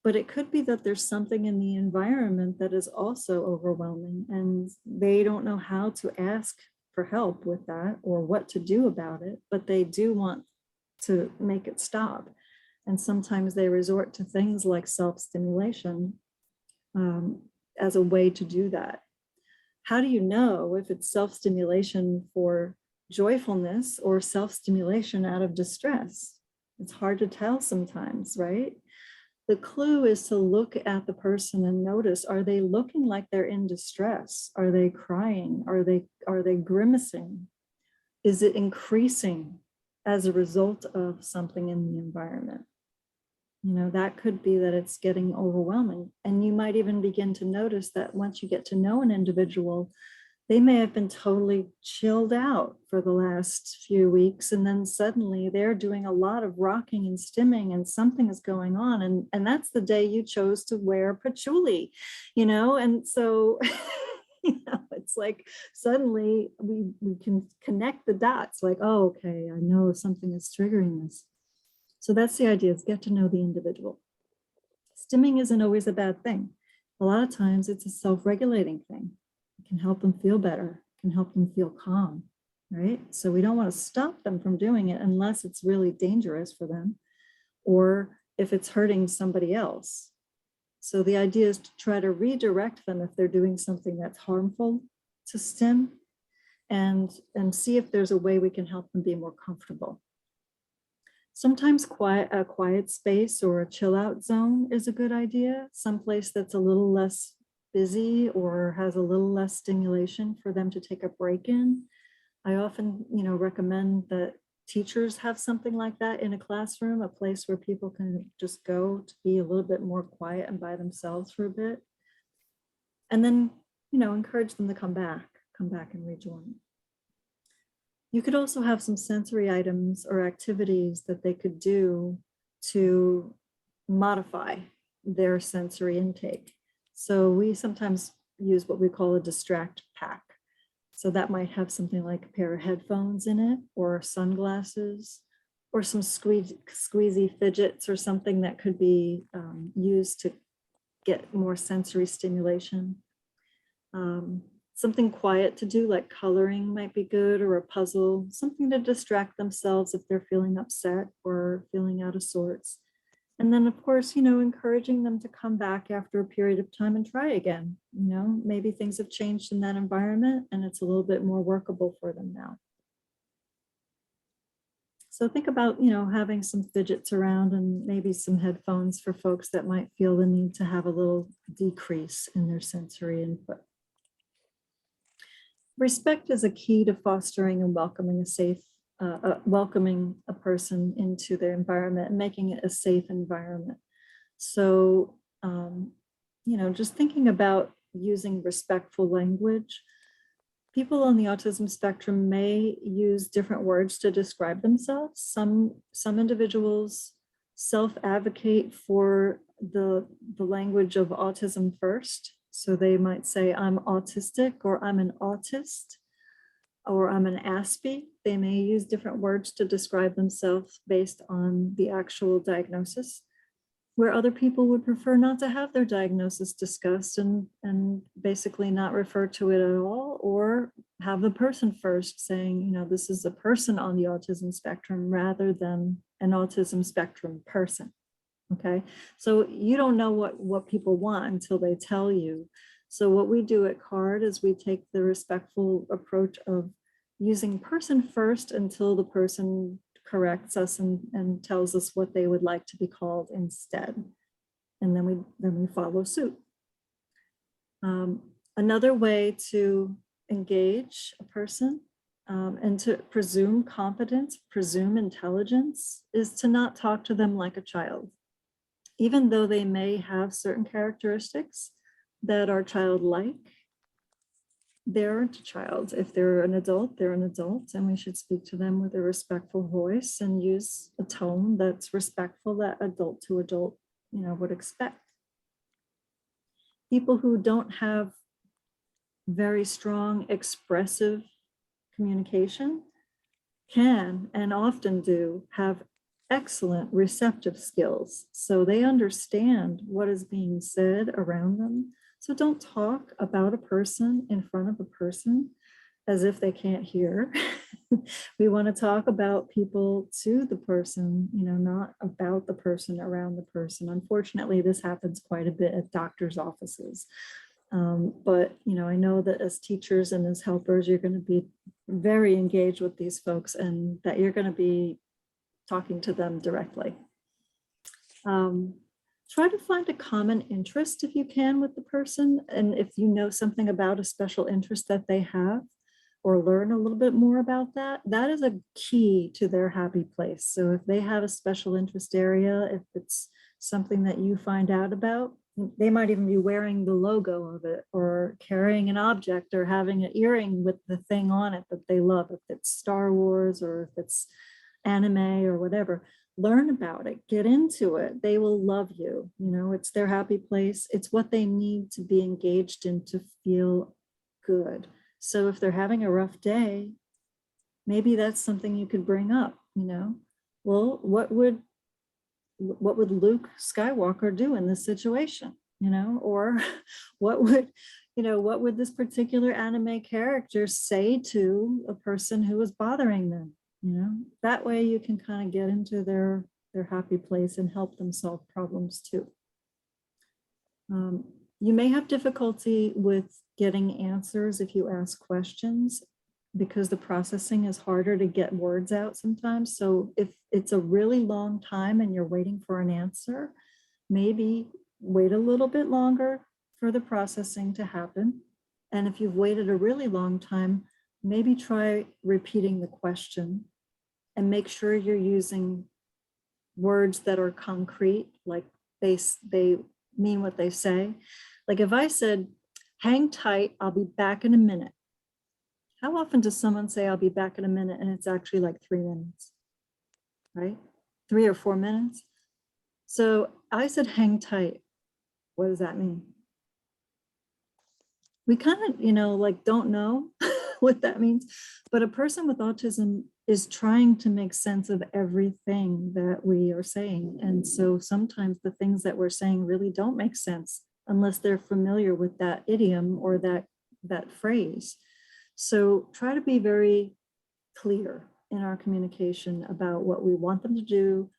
But it could be that there's something in the environment that is also overwhelming, and they don't know how to ask for help with that or what to do about it, but they do want to make it stop. And sometimes they resort to things like self-stimulation as a way to do that. How do you know if it's self-stimulation for joyfulness or self-stimulation out of distress? It's hard to tell sometimes, right? The clue is to look at the person and notice, are they looking like they're in distress? Are they crying? Are they grimacing? Is it increasing as a result of something in the environment? You know, that could be that it's getting overwhelming. And you might even begin to notice that once you get to know an individual, they may have been totally chilled out for the last few weeks, and then suddenly they're doing a lot of rocking and stimming, and something is going on. And that's the day you chose to wear patchouli, you know? And so, you know, it's like suddenly we can connect the dots, like, oh, okay, I know something is triggering this. So that's the idea, is get to know the individual. Stimming isn't always a bad thing. A lot of times it's a self-regulating thing. It can help them feel better, can help them feel calm, right? So we don't want to stop them from doing it unless it's really dangerous for them, or if it's hurting somebody else. So the idea is to try to redirect them if they're doing something that's harmful to stim, and see if there's a way we can help them be more comfortable. Sometimes a quiet space or a chill out zone is a good idea, someplace that's a little less busy or has a little less stimulation for them to take a break in. I often, you know, recommend that teachers have something like that in a classroom, a place where people can just go to be a little bit more quiet and by themselves for a bit. And then, you know, encourage them to come back and rejoin. You could also have some sensory items or activities that they could do to modify their sensory intake. So we sometimes use what we call a distract pack. So that might have something like a pair of headphones in it, or sunglasses, or some squeezy fidgets, or something that could be used to get more sensory stimulation. Something quiet to do, like coloring might be good, or a puzzle, something to distract themselves if they're feeling upset or feeling out of sorts. And then, of course, you know, encouraging them to come back after a period of time and try again. You know, maybe things have changed in that environment and it's a little bit more workable for them now. So think about, you know, having some fidgets around and maybe some headphones for folks that might feel the need to have a little decrease in their sensory input. Respect is a key to fostering and welcoming a safe, welcoming a person into their environment and making it a safe environment. So, you know, just thinking about using respectful language. People on the autism spectrum may use different words to describe themselves. Some individuals self-advocate for the language of autism first. So they might say, I'm autistic, or I'm an autist, or I'm an Aspie. They may use different words to describe themselves based on the actual diagnosis, where other people would prefer not to have their diagnosis discussed and basically not refer to it at all, or have the person first saying, you know, this is a person on the autism spectrum rather than an autism spectrum person. Okay, so you don't know what people want until they tell you. So what we do at CARD is we take the respectful approach of using person first until the person corrects us and tells us what they would like to be called instead. And then we follow suit. Another way to engage a person and to presume competence, presume intelligence, is to not talk to them like a child. Even though they may have certain characteristics that are childlike, they're a child. If they're an adult, they're an adult, and we should speak to them with a respectful voice and use a tone that's respectful, that adult to adult, would expect. People who don't have very strong expressive communication can, and often do, have excellent receptive skills. So they understand what is being said around them. So don't talk about a person in front of a person as if they can't hear. We want to talk about people to the person, not about the person around the person. Unfortunately, this happens quite a bit at doctors' offices. But I know that as teachers and as helpers, you're going to be very engaged with these folks, and that you're going to be talking to them directly. Try to find a common interest if you can with the person. And if you know something about a special interest that they have, or learn a little bit more about that, that is a key to their happy place. So if they have a special interest area, if it's something that you find out about, they might even be wearing the logo of it, or carrying an object, or having an earring with the thing on it that they love, if it's Star Wars or if it's anime or whatever. Learn about it, get into it. They will love you. It's their happy place. It's what they need to be engaged in to feel good. So if they're having a rough day, maybe that's something you could bring up, well, what would Luke Skywalker do in this situation? Or what would this particular anime character say to a person who is bothering them? That way you can kind of get into their happy place and help them solve problems too. You may have difficulty with getting answers if you ask questions, because the processing is harder to get words out sometimes. So if it's a really long time and you're waiting for an answer, maybe wait a little bit longer for the processing to happen. And if you've waited a really long time, maybe try repeating the question and make sure you're using words that are concrete, like they mean what they say. Like if I said, hang tight, I'll be back in a minute. How often does someone say, I'll be back in a minute, and it's actually like 3 minutes, right? 3 or 4 minutes. So I said, hang tight. What does that mean? We kind of, don't know what that means, but a person with autism is trying to make sense of everything that we are saying. And so sometimes the things that we're saying really don't make sense unless they're familiar with that idiom or that phrase. So try to be very clear in our communication about what we want them to do,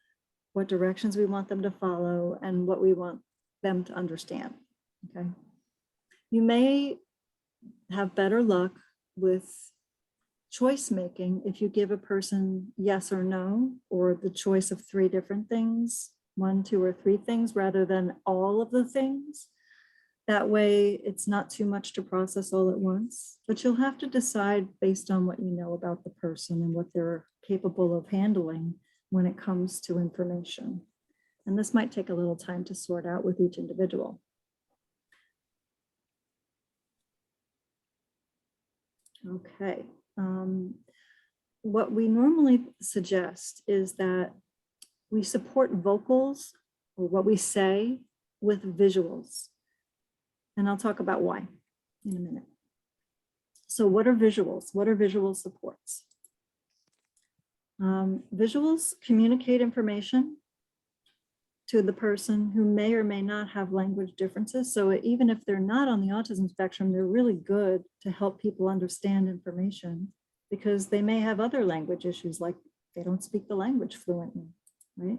what directions we want them to follow, and what we want them to understand. Okay. You may have better luck with choice making if you give a person yes or no, or the choice of 3 different things, 1, 2, or 3 things, rather than all of the things. That way it's not too much to process all at once, but you'll have to decide based on what you know about the person and what they're capable of handling when it comes to information. And this might take a little time to sort out with each individual. Okay. What we normally suggest is that we support vocals, or what we say, with visuals. And I'll talk about why in a minute. So what are visuals? What are visual supports? Visuals communicate information to the person who may or may not have language differences. So even if they're not on the autism spectrum, they're really good to help people understand information, because they may have other language issues, like they don't speak the language fluently, right?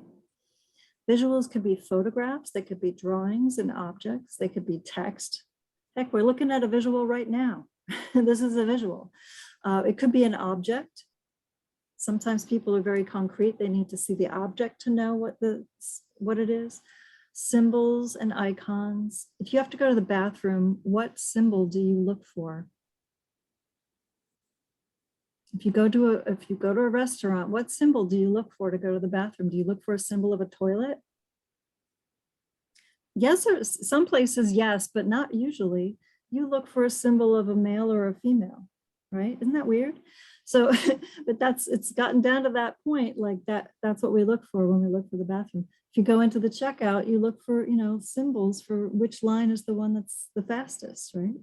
Visuals could be photographs, they could be drawings and objects, they could be text. Heck, we're looking at a visual right now. This is a visual. It could be an object. Sometimes people are very concrete. They need to see the object to know what it is. Symbols and icons. If you have to go to the bathroom, what symbol do you look for? If you go to a restaurant, what symbol do you look for to go to the bathroom? Do you look for a symbol of a toilet? Yes, or some places, yes, but not usually. you look for a symbol of a male or a female, right? Isn't that weird? So, but it's gotten down to that point, like that's what we look for when we look for the bathroom. If you go into the checkout, you look for, symbols for which line is the one that's the fastest, right?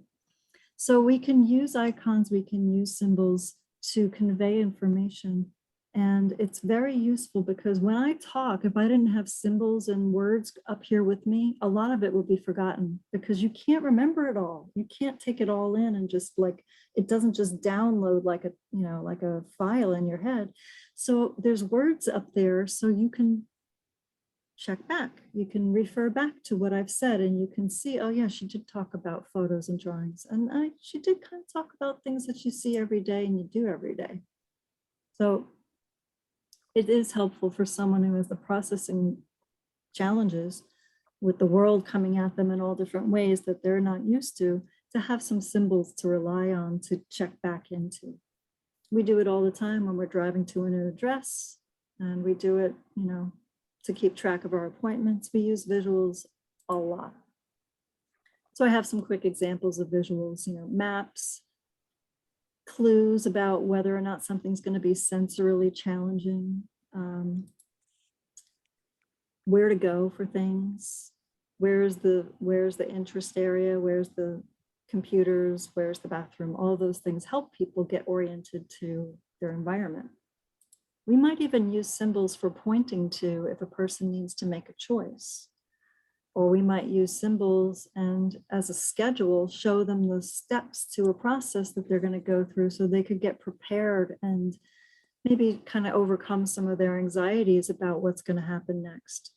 So we can use icons, we can use symbols to convey information. And it's very useful because when I talk, if I didn't have symbols and words up here with me, a lot of it will be forgotten because you can't remember it all. You can't take it all in and just like, it doesn't just download like a file in your head. So there's words up there so you can check back. You can refer back to what I've said and you can see, oh yeah, she did talk about photos and drawings. And she did kind of talk about things that you see every day and you do every day. So it is helpful for someone who has the processing challenges with the world coming at them in all different ways that they're not used to have some symbols to rely on to check back into. We do it all the time when we're driving to an address, and we do it, to keep track of our appointments. We use visuals a lot. So I have some quick examples of visuals, maps, clues about whether or not something's going to be sensorily challenging, where to go for things, where's the interest area, where's the computers, where's the bathroom. All those things help people get oriented to their environment. We might even use symbols for pointing to if a person needs to make a choice. Or we might use symbols and as a schedule, show them the steps to a process that they're going to go through so they could get prepared and maybe kind of overcome some of their anxieties about what's going to happen next.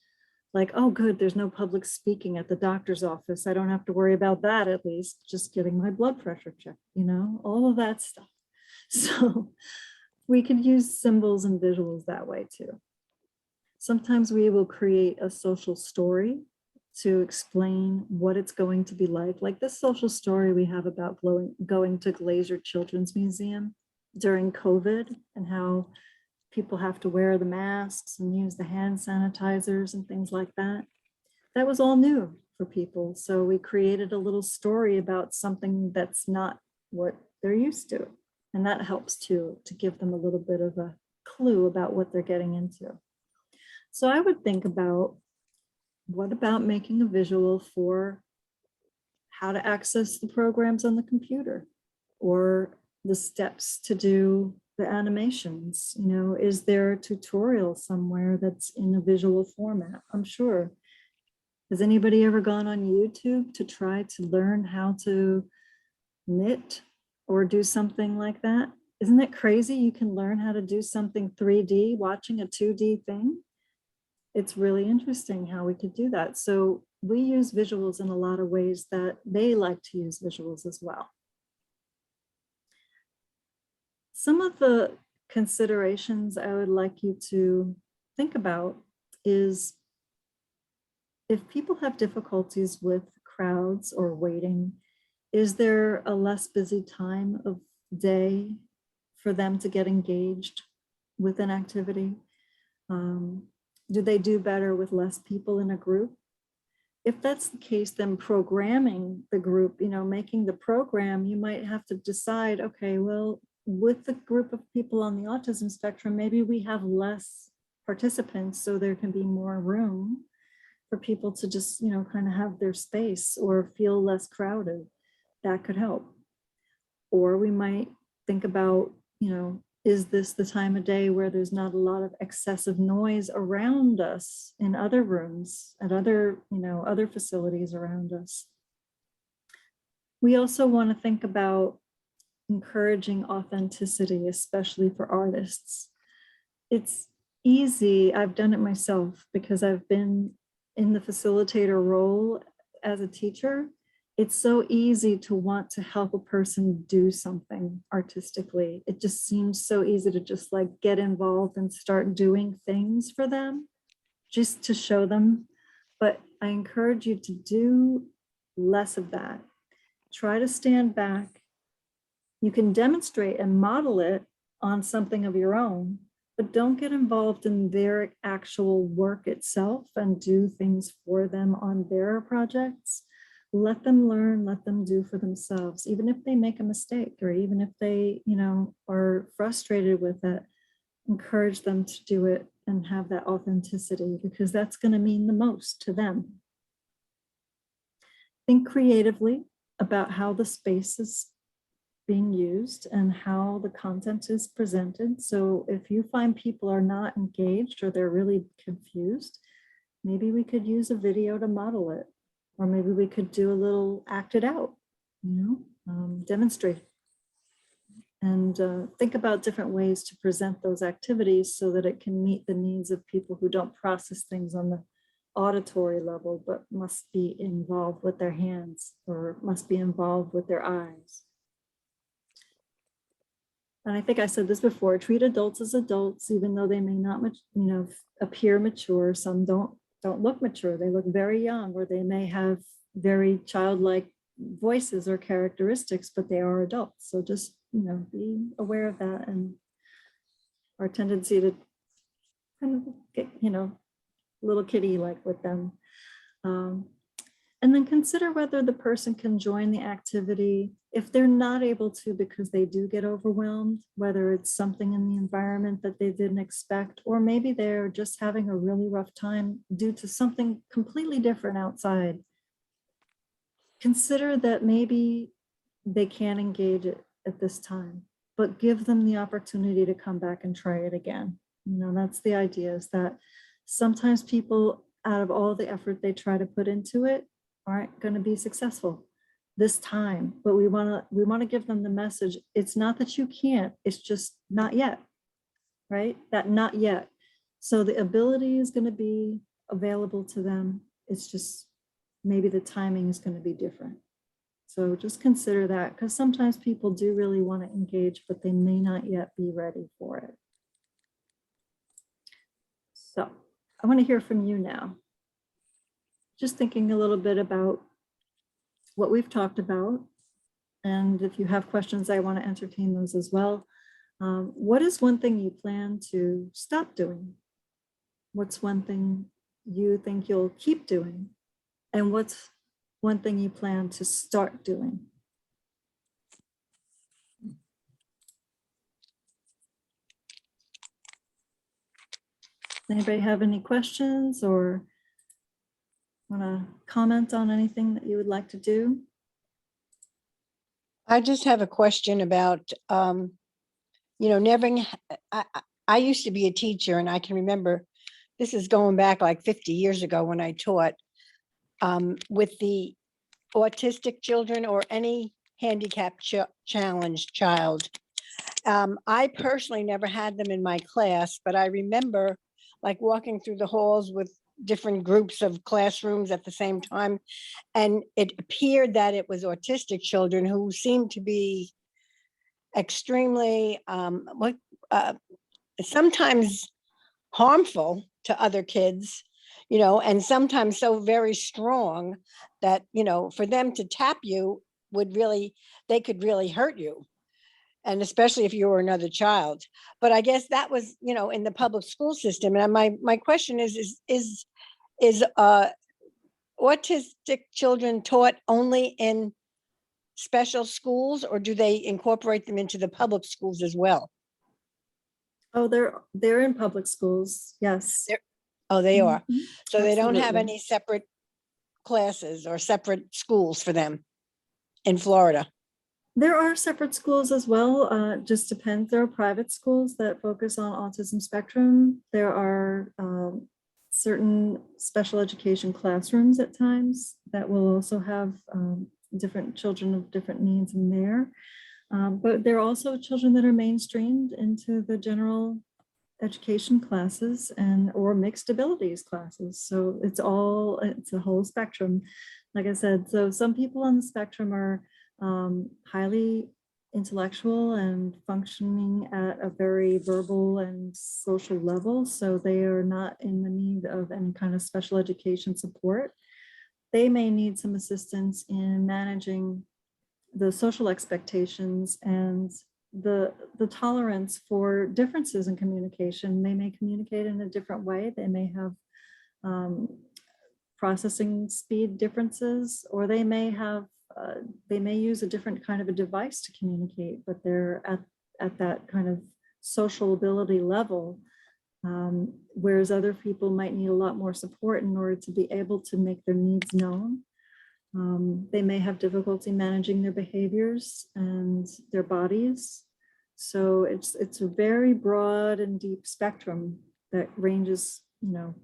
Like, oh, good, there's no public speaking at the doctor's office. I don't have to worry about that, at least just getting my blood pressure checked, all of that stuff. So we can use symbols and visuals that way too. Sometimes we will create a social story to explain what it's going to be like this social story we have about going to Glaser Children's Museum during COVID and how people have to wear the masks and use the hand sanitizers and things like that. That was all new for people. So we created a little story about something that's not what they're used to. And that helps to give them a little bit of a clue about what they're getting into. So I would think about, what about making a visual for how to access the programs on the computer or the steps to do the animations? Is there a tutorial somewhere that's in a visual format? I'm sure. Has anybody ever gone on YouTube to try to learn how to knit or do something like that? Isn't it crazy? You can learn how to do something 3D watching a 2D thing. It's really interesting how we could do that. So we use visuals in a lot of ways that they like to use visuals as well. Some of the considerations I would like you to think about is if people have difficulties with crowds or waiting, is there a less busy time of day for them to get engaged with an activity? Do they do better with less people in a group? If that's the case, then programming the group, making the program, you might have to decide, okay, well, with the group of people on the autism spectrum, maybe we have less participants so there can be more room for people to just, kind of have their space or feel less crowded. That could help. Or we might think about, is this the time of day where there's not a lot of excessive noise around us in other rooms and other facilities around us? We also want to think about encouraging authenticity, especially for artists. It's easy. I've done it myself because I've been in the facilitator role as a teacher. It's so easy to want to help a person do something artistically. It just seems so easy to just like get involved and start doing things for them, just to show them. But I encourage you to do less of that. Try to stand back. You can demonstrate and model it on something of your own, but don't get involved in their actual work itself and do things for them on their projects. let them learn, let them do for themselves, even if they make a mistake, or even if they, are frustrated with it, encourage them to do it and have that authenticity, because that's going to mean the most to them. Think creatively about how the space is being used and how the content is presented. So if you find people are not engaged or they're really confused, maybe we could use a video to model it, or maybe we could do a little act it out, demonstrate. And think about different ways to present those activities so that it can meet the needs of people who don't process things on the auditory level, but must be involved with their hands or must be involved with their eyes. And I think I said this before, treat adults as adults, even though they may not, appear mature. Some don't look mature. They look very young, or they may have very childlike voices or characteristics, but they are adults. So just, be aware of that, and our tendency to kind of get, little kitty like with them. And then consider whether the person can join the activity. If they're not able to because they do get overwhelmed, whether it's something in the environment that they didn't expect, or maybe they're just having a really rough time due to something completely different outside. Consider that maybe they can't engage it at this time, but give them the opportunity to come back and try it again. That's the idea, is that sometimes people, out of all the effort they try to put into it, aren't going to be successful this time. But we want to give them the message. It's not that you can't, it's just not yet, right? That not yet. So the ability is going to be available to them. It's just maybe the timing is going to be different. So just consider that, because sometimes people do really want to engage, but they may not yet be ready for it. So I want to hear from you now. Just thinking a little bit about what we've talked about. And if you have questions, I want to entertain those as well. What is one thing you plan to stop doing? What's one thing you think you'll keep doing? And what's one thing you plan to start doing? Anybody have any questions or want to comment on anything that you would like to do? I just have a question about, I used to be a teacher, and I can remember, this is going back like 50 years ago when I taught with the autistic children or any handicap challenged child. I personally never had them in my class, but I remember like walking through the halls with different groups of classrooms at the same time. And it appeared that it was autistic children who seemed to be extremely, sometimes harmful to other kids, and sometimes so very strong that, for them to tap you they could really hurt you. And especially if you were another child. But I guess that was, in the public school system. And my question is autistic children taught only in special schools, or do they incorporate them into the public schools as well? Oh, they're in public schools, yes. Oh, they are. Mhm. So they don't have Absolutely. any separate classes or separate schools for them in Florida. There are separate schools as well. Just depends. There are private schools that focus on autism spectrum. There are certain special education classrooms at times that will also have different children of different needs in there. But there are also children that are mainstreamed into the general education classes or mixed abilities classes. So it's a whole spectrum. Like I said, so some people on the spectrum are highly intellectual and functioning at a very verbal and social level. So they are not in the need of any kind of special education support. They may need some assistance in managing the social expectations and the tolerance for differences in communication. They may communicate in a different way. They may have processing speed differences, or they may have, they may use a different kind of a device to communicate, but they're at that kind of social ability level. Whereas other people might need a lot more support in order to be able to make their needs known. They may have difficulty managing their behaviors and their bodies. So it's a very broad and deep spectrum that ranges, you know.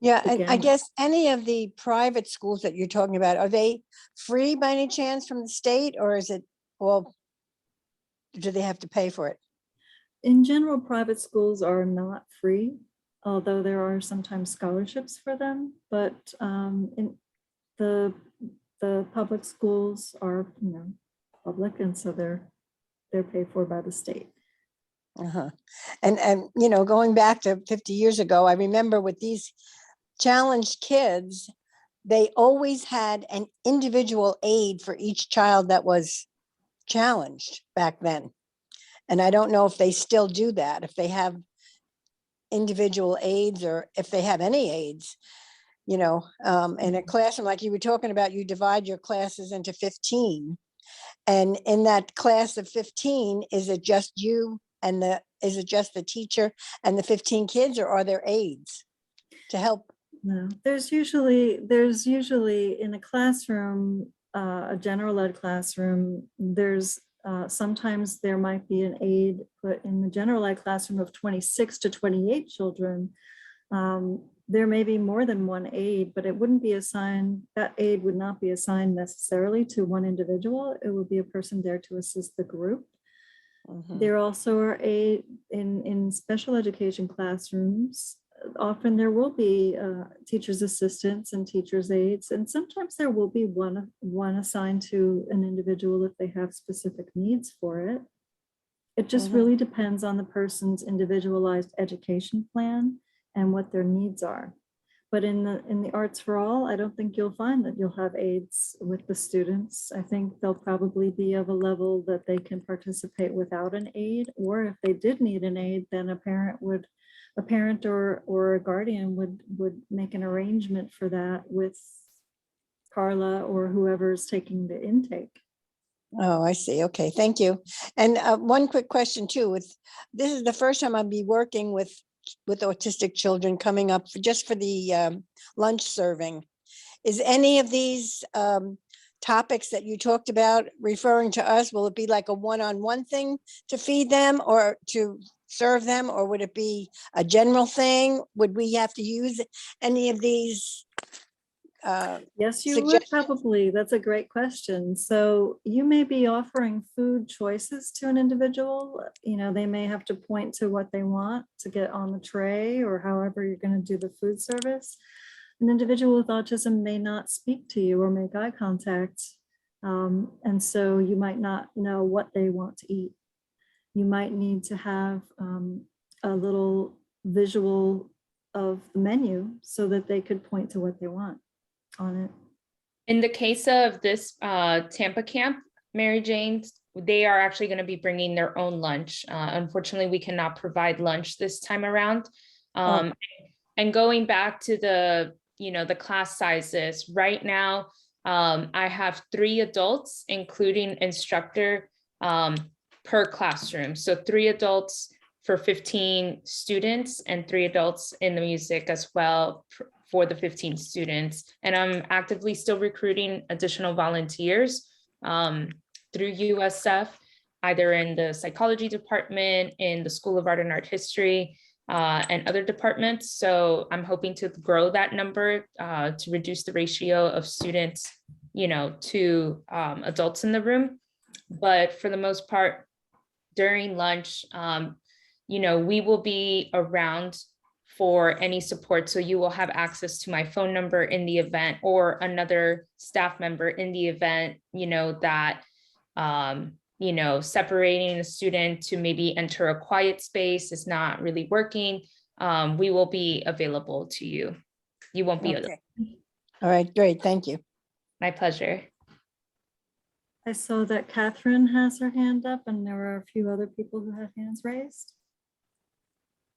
Yeah, and I Again. guess any of the private schools that you're talking about, are they free by any chance from the state, or is it, well, do they have to pay for it? In general, private schools are not free, although there are sometimes scholarships for them. But in the public schools are, you know, public, and so they're paid for by the state. Uh-huh. And you know, going back to 50 years ago, I remember with these challenged kids, they always had an individual aid for each child that was challenged back then. And I don't know if they still do that, if they have individual aids or if they have any aids, you know, in a classroom like you were talking about, you divide your classes into 15. And in that class of 15, is it just you and is it just the teacher and the 15 kids, or are there aides to help? No, there's usually in a classroom, a general ed classroom, there's sometimes there might be an aide put in the general ed classroom of 26 to 28 children. There may be more than one aide, but it wouldn't be assigned, that aide would not be assigned necessarily to one individual. It would be a person there to assist the group. Mhm. There also are in special education classrooms, often there will be teachers' assistants and teachers' aides, and sometimes there will be one assigned to an individual if they have specific needs for it. It just Mhm. really depends on the person's individualized education plan and what their needs are. But in the Arts for All, I don't think you'll find that you'll have aides with the students. I think they'll probably be of a level that they can participate without an aide, or if they did need an aide, then a parent or a guardian would make an arrangement for that with Carla or whoever's taking the intake. Oh, I see. Okay, thank you. And one quick question too, this is the first time I'll be working with autistic children coming up just for the lunch serving. Is any of these topics that you talked about referring to us? Will it be like a one-on-one thing to feed them or to serve them, or would it be a general thing? Would we have to use any of these? Yes, you would Suggestions? probably. That's a great question. So you may be offering food choices to an individual. You know, they may have to point to what they want to get on the tray, or however you're going to do the food service. An individual with autism may not speak to you or make eye contact. And so you might not know what they want to eat. You might need to have a little visual of the menu so that they could point to what they want on it. In the case of this Tampa camp, Mary Jane, they are actually going to be bringing their own lunch. Unfortunately, we cannot provide lunch this time around. And going back to the class sizes, right now, I have 3 adults, including instructor, per classroom. So 3 adults for 15 students and 3 adults in the music as well for the 15 students. And I'm actively still recruiting additional volunteers through USF, either in the psychology department, in the School of Art and Art History, and other departments. So I'm hoping to grow that number to reduce the ratio of students, to adults in the room. But for the most part, during lunch, we will be around for any support. So you will have access to my phone number in the event, or another staff member in the event, that, separating a student to maybe enter a quiet space is not really working. We will be available to you. You won't be. Okay. All right, great. Thank you. My pleasure. I saw that Catherine has her hand up, and there were a few other people who had hands raised.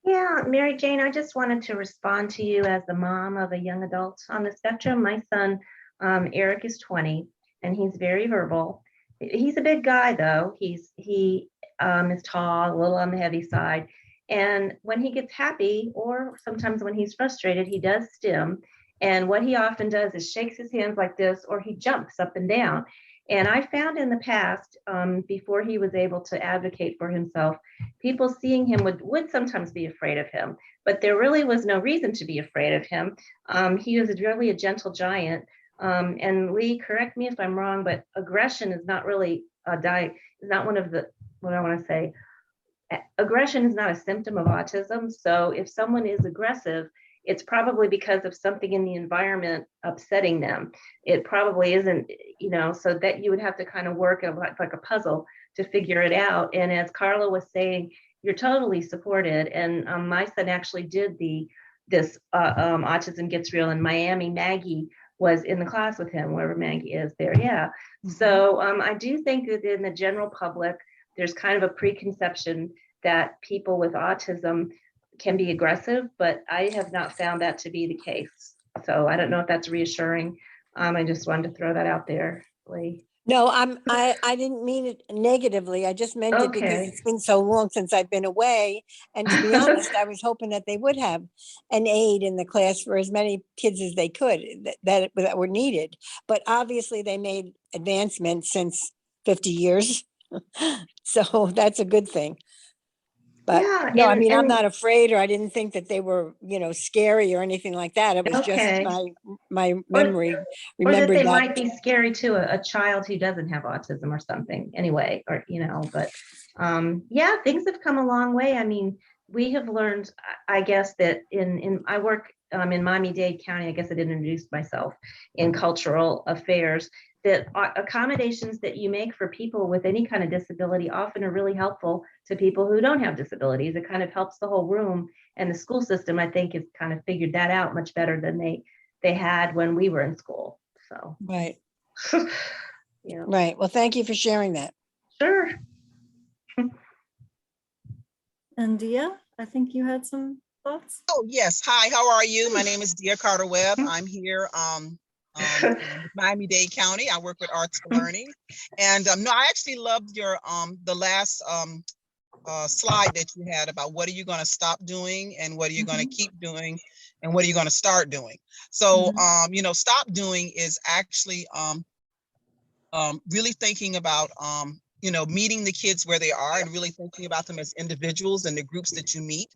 Yeah, Mary Jane, I just wanted to respond to you as the mom of a young adult on the spectrum. My son, Eric, is 20 and he's very verbal. He's a big guy though. He is tall, a little on the heavy side. And when he gets happy, or sometimes when he's frustrated, he does stim. And what he often does is shakes his hands like this, or he jumps up and down. And I found in the past, before he was able to advocate for himself, people seeing him would sometimes be afraid of him, but there really was no reason to be afraid of him. He was really a gentle giant. And Lee, correct me if I'm wrong, but aggression is not really is not one of the, what I want to say, aggression is not a symptom of autism. So if someone is aggressive, it's probably because of something in the environment upsetting them. It probably isn't, so that you would have to kind of work like a puzzle to figure it out. And as Carla was saying, you're totally supported. And my son actually did this Autism Gets Real in Miami. Maggie was in the class with him, wherever Maggie is there. Yeah. So I do think that in the general public, there's kind of a preconception that people with autism can be aggressive, but I have not found that to be the case. So I don't know if that's reassuring. I just wanted to throw that out there, Lee. No, I didn't mean it negatively. I just meant it because Okay. it's been so long since I've been away. And to be honest, I was hoping that they would have an aide in the class for as many kids as they could that were needed. But obviously they made advancements since 50 years. So that's a good thing. But Yeah, no, I mean, I'm and not afraid, or I didn't think that they were, scary or anything like that. It was just okay. my memory Or that remembered they that. might be scary to a child who doesn't have autism or something anyway, or, but yeah, things have come a long way. I mean, we have learned, I guess, that I work in Miami-Dade County. I guess I didn't introduce myself in cultural affairs, that accommodations that you make for people with any kind of disability often are really helpful to people who don't have disabilities. It kind of helps the whole room, and the school system, I think, has kind of figured that out much better than they had when we were in school. So, Right, yeah, right. Well, thank you for sharing that. sure. And Dia, I think you had some thoughts? Oh, yes. Hi, how are you? My name is Dia Carter Webb. I'm here in Miami-Dade County. I work with Arts for Learning. And no, I actually loved your the last slide that you had about what are you going to stop doing and what are you going to keep doing and what are you going to start doing. So stop doing is actually really thinking about meeting the kids where they are and really thinking about them as individuals and the groups that you meet.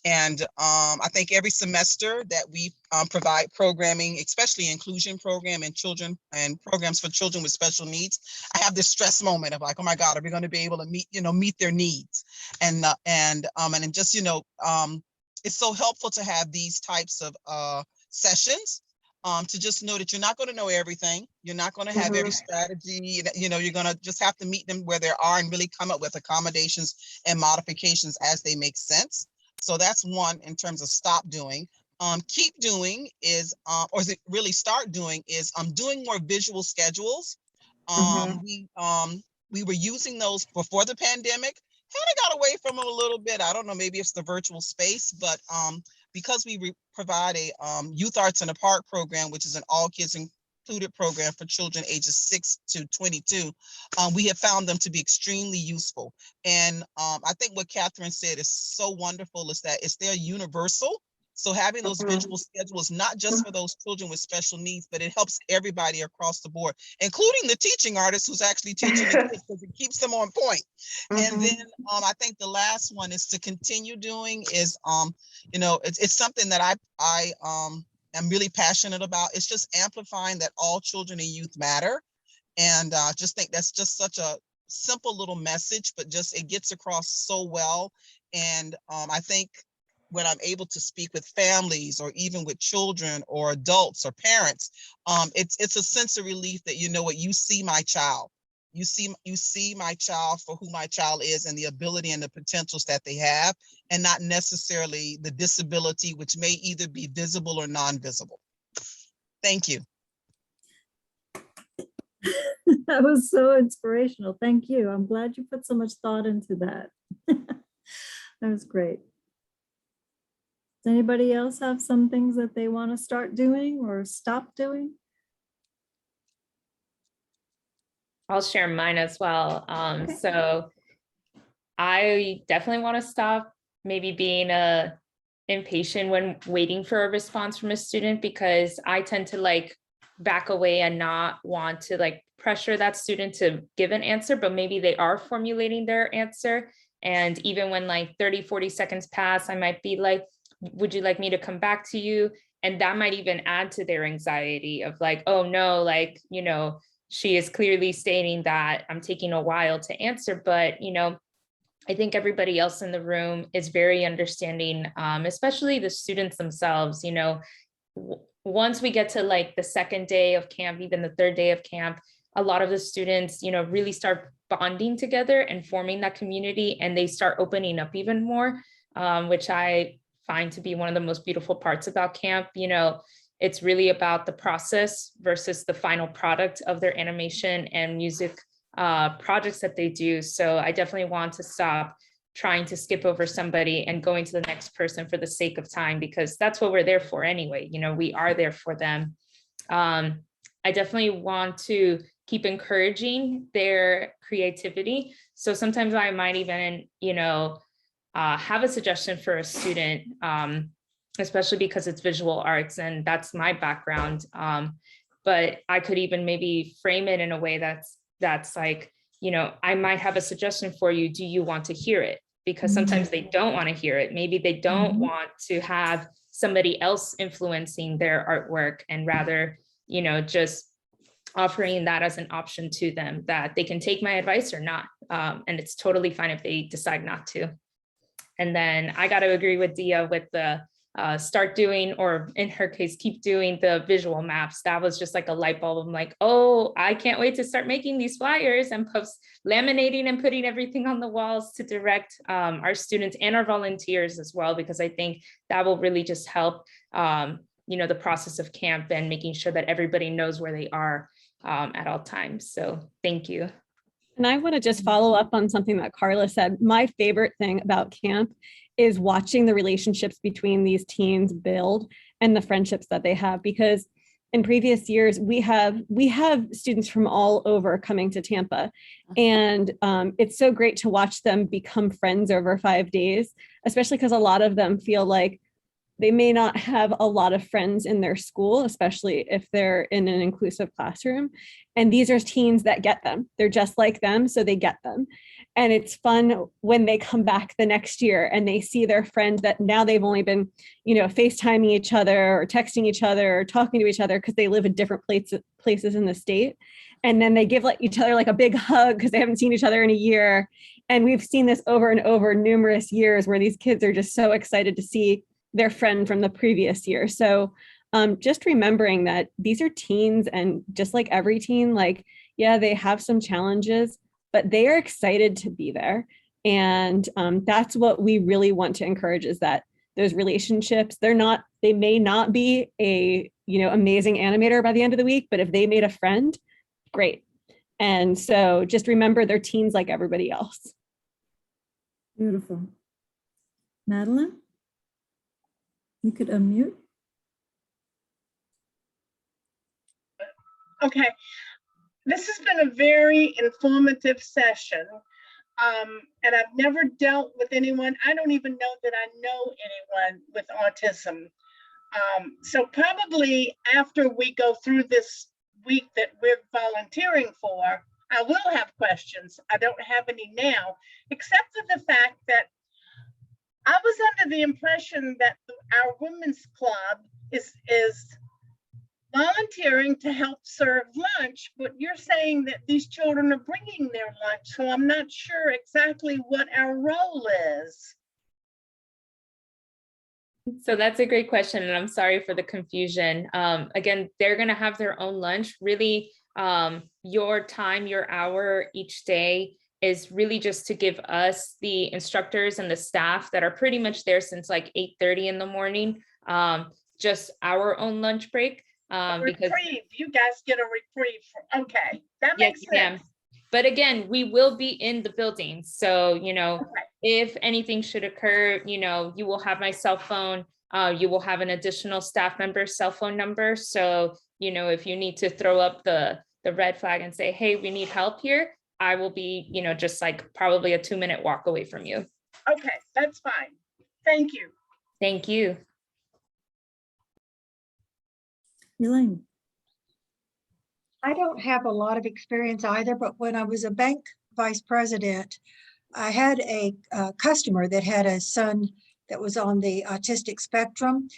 And I think every semester that we provide programming, especially inclusion program and children and programs for children with special needs, I have this stress moment of like, oh my God, are we going to be able to meet their needs? And just, it's so helpful to have these types of sessions to just know that you're not going to know everything. You're not going to have every strategy. You're going to just have to meet them where they are and really come up with accommodations and modifications as they make sense. So that's one in terms of stop doing. Keep doing is, or is it really start doing is doing more visual schedules. We were using those before the pandemic. Kind of got away from them a little bit. I don't know, maybe it's the virtual space, but because we provide a Youth Arts in the Park program, which is an all kids included program for children ages 6 to 22, we have found them to be extremely useful. And I think what Catherine said is so wonderful is that they're universal. So having those visual schedules, not just for those children with special needs, but it helps everybody across the board, including the teaching artist who's actually teaching the kids, because it keeps them on point. And then I think the last one is to continue doing is, it's something that I am really passionate about. It's just amplifying that all children and youth matter. And just think that's just such a simple little message, but just it gets across so well. And I think when I'm able to speak with families or even with children or adults or parents, it's a sense of relief that, you see my child. You see my child for who my child is and the ability and the potentials that they have, and not necessarily the disability, which may either be visible or non-visible. Thank you. That was so inspirational. Thank you. I'm glad you put so much thought into that. That was great. Does anybody else have some things that they want to start doing or stop doing? I'll share mine as well. So I definitely want to stop maybe being impatient when waiting for a response from a student, because I tend to like back away and not want to like pressure that student to give an answer, but maybe they are formulating their answer. And even when like 30, 40 seconds pass, I might be like, would you like me to come back to you? And that might even add to their anxiety of like, oh no, like, you know, she is clearly stating that I'm taking a while to answer, but, you know, I think everybody else in the room is very understanding, especially the students themselves. You know, once we get to like the second day of camp, even the third day of camp, a lot of the students, you know, really start bonding together and forming that community, and they start opening up even more, which I find to be one of the most beautiful parts about camp. You know, it's really about the process versus the final product of their animation and music projects that they do. So I definitely want to stop trying to skip over somebody and going to the next person for the sake of time, because that's what we're there for anyway. You know, we are there for them. I definitely want to keep encouraging their creativity. So sometimes I might even, you know, have a suggestion for a student, especially because it's visual arts and that's my background. But I could even maybe frame it in a way that's like, you know, I might have a suggestion for you. Do you want to hear it? Because sometimes they don't want to hear it. Maybe they don't want to have somebody else influencing their artwork, and rather, you know, just offering that as an option to them, that they can take my advice or not. And it's totally fine if they decide not to. And then I got to agree with Dia with the start doing, or in her case, keep doing the visual maps. That was just like a light bulb. I'm like, oh, I can't wait to start making these flyers and post laminating and putting everything on the walls to direct our students and our volunteers as well, because I think that will really just help, you know, the process of camp and making sure that everybody knows where they are at all times. So thank you. And I want to just follow up on something that Carla said. My favorite thing about camp is watching the relationships between these teens build and the friendships that they have, because in previous years, we have students from all over coming to Tampa. And it's so great to watch them become friends over 5 days, especially because a lot of them feel like they may not have a lot of friends in their school, especially if they're in an inclusive classroom. And these are teens that get them. They're just like them, so they get them. And it's fun when they come back the next year and they see their friend that now they've only been, you know, FaceTiming each other or texting each other or talking to each other because they live in different places in the state. And then they give like each other like a big hug because they haven't seen each other in a year. And we've seen this over and over numerous years where these kids are just so excited to see their friend from the previous year. So just remembering that these are teens, and just like every teen, like, yeah, they have some challenges, but they are excited to be there. And that's what we really want to encourage, is that those relationships, they may not be a, you know, amazing animator by the end of the week, but if they made a friend, great. And so just remember they're teens like everybody else. Beautiful. Madeline? You could unmute. Okay, this has been a very informative session. And I've never dealt with anyone. I don't even know that I know anyone with autism. So probably after we go through this week that we're volunteering for, I will have questions. I don't have any now, except for the fact that I was under the impression that our women's club is volunteering to help serve lunch, but you're saying that these children are bringing their lunch, so I'm not sure exactly what our role is. So that's a great question, and I'm sorry for the confusion. Again, they're going to have their own lunch. Really, your time, your hour each day is really just to give us, the instructors and the staff that are pretty much there since like 8:30 in the morning, just our own lunch break. Because you guys get a reprieve. Okay, that makes sense. But again, we will be in the building. So, you know, if anything should occur, you know, you will have my cell phone. You will have an additional staff member's cell phone number. So, you know, if you need to throw up the red flag and say, hey, we need help here, I will be, you know, just like probably a 2-minute walk away from you. Okay, that's fine. Thank you. Thank you. Elaine, I don't have a lot of experience either, but when I was a bank vice president, I had a customer that had a son that was on the autistic spectrum.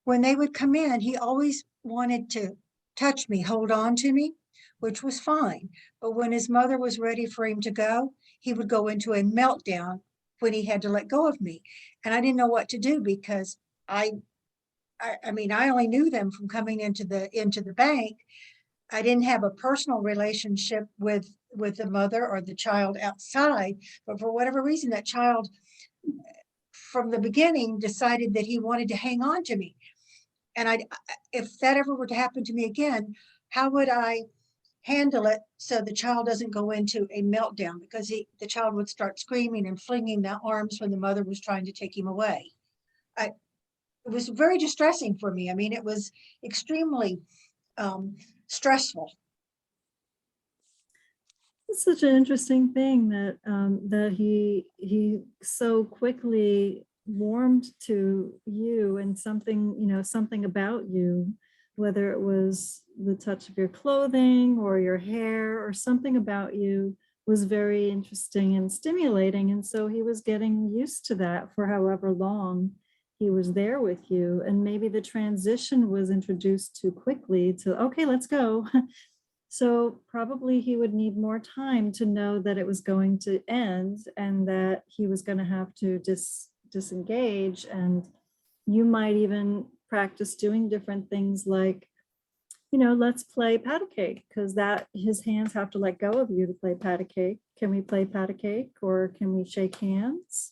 When they would come in, he always wanted to touch me, hold on to me, which was fine. But when his mother was ready for him to go, he would go into a meltdown when he had to let go of me. And I didn't know what to do because I mean, I only knew them from coming into the bank. I didn't have a personal relationship with the mother or the child outside, but for whatever reason, that child from the beginning decided that he wanted to hang on to me. And if that ever were to happen to me again, how would I handle it so the child doesn't go into a meltdown? Because the child would start screaming and flinging the arms when the mother was trying to take him away. It was very distressing for me. I mean, it was extremely stressful. it's such an interesting thing that that he so quickly warmed to you and something, you know, something about you, whether it was the touch of your clothing or your hair or something about you was very interesting and stimulating. And so he was getting used to that for however long he was there with you. And maybe the transition was introduced too quickly to, okay, let's go. So probably he would need more time to know that it was going to end and that he was going to have to disengage. And you might even practice doing different things like, you know, let's play pat a cake, because that his hands have to let go of you to play pat a cake. Can we play pat a cake, or can we shake hands?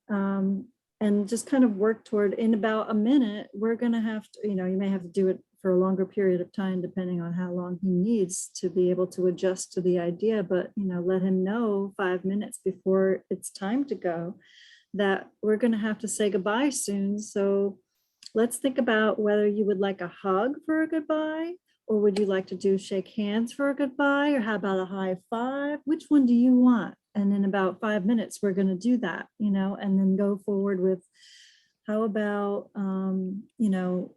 And just kind of work toward, in about a minute, we're going to have to, you know, you may have to do it for a longer period of time, depending on how long he needs to be able to adjust to the idea. But, you know, let him know 5 minutes before it's time to go that we're going to have to say goodbye soon. So let's think about whether you would like a hug for a goodbye, or would you like to do shake hands for a goodbye, or how about a high five? Which one do you want? And in about 5 minutes, we're going to do that, you know, and then go forward with how about, you know,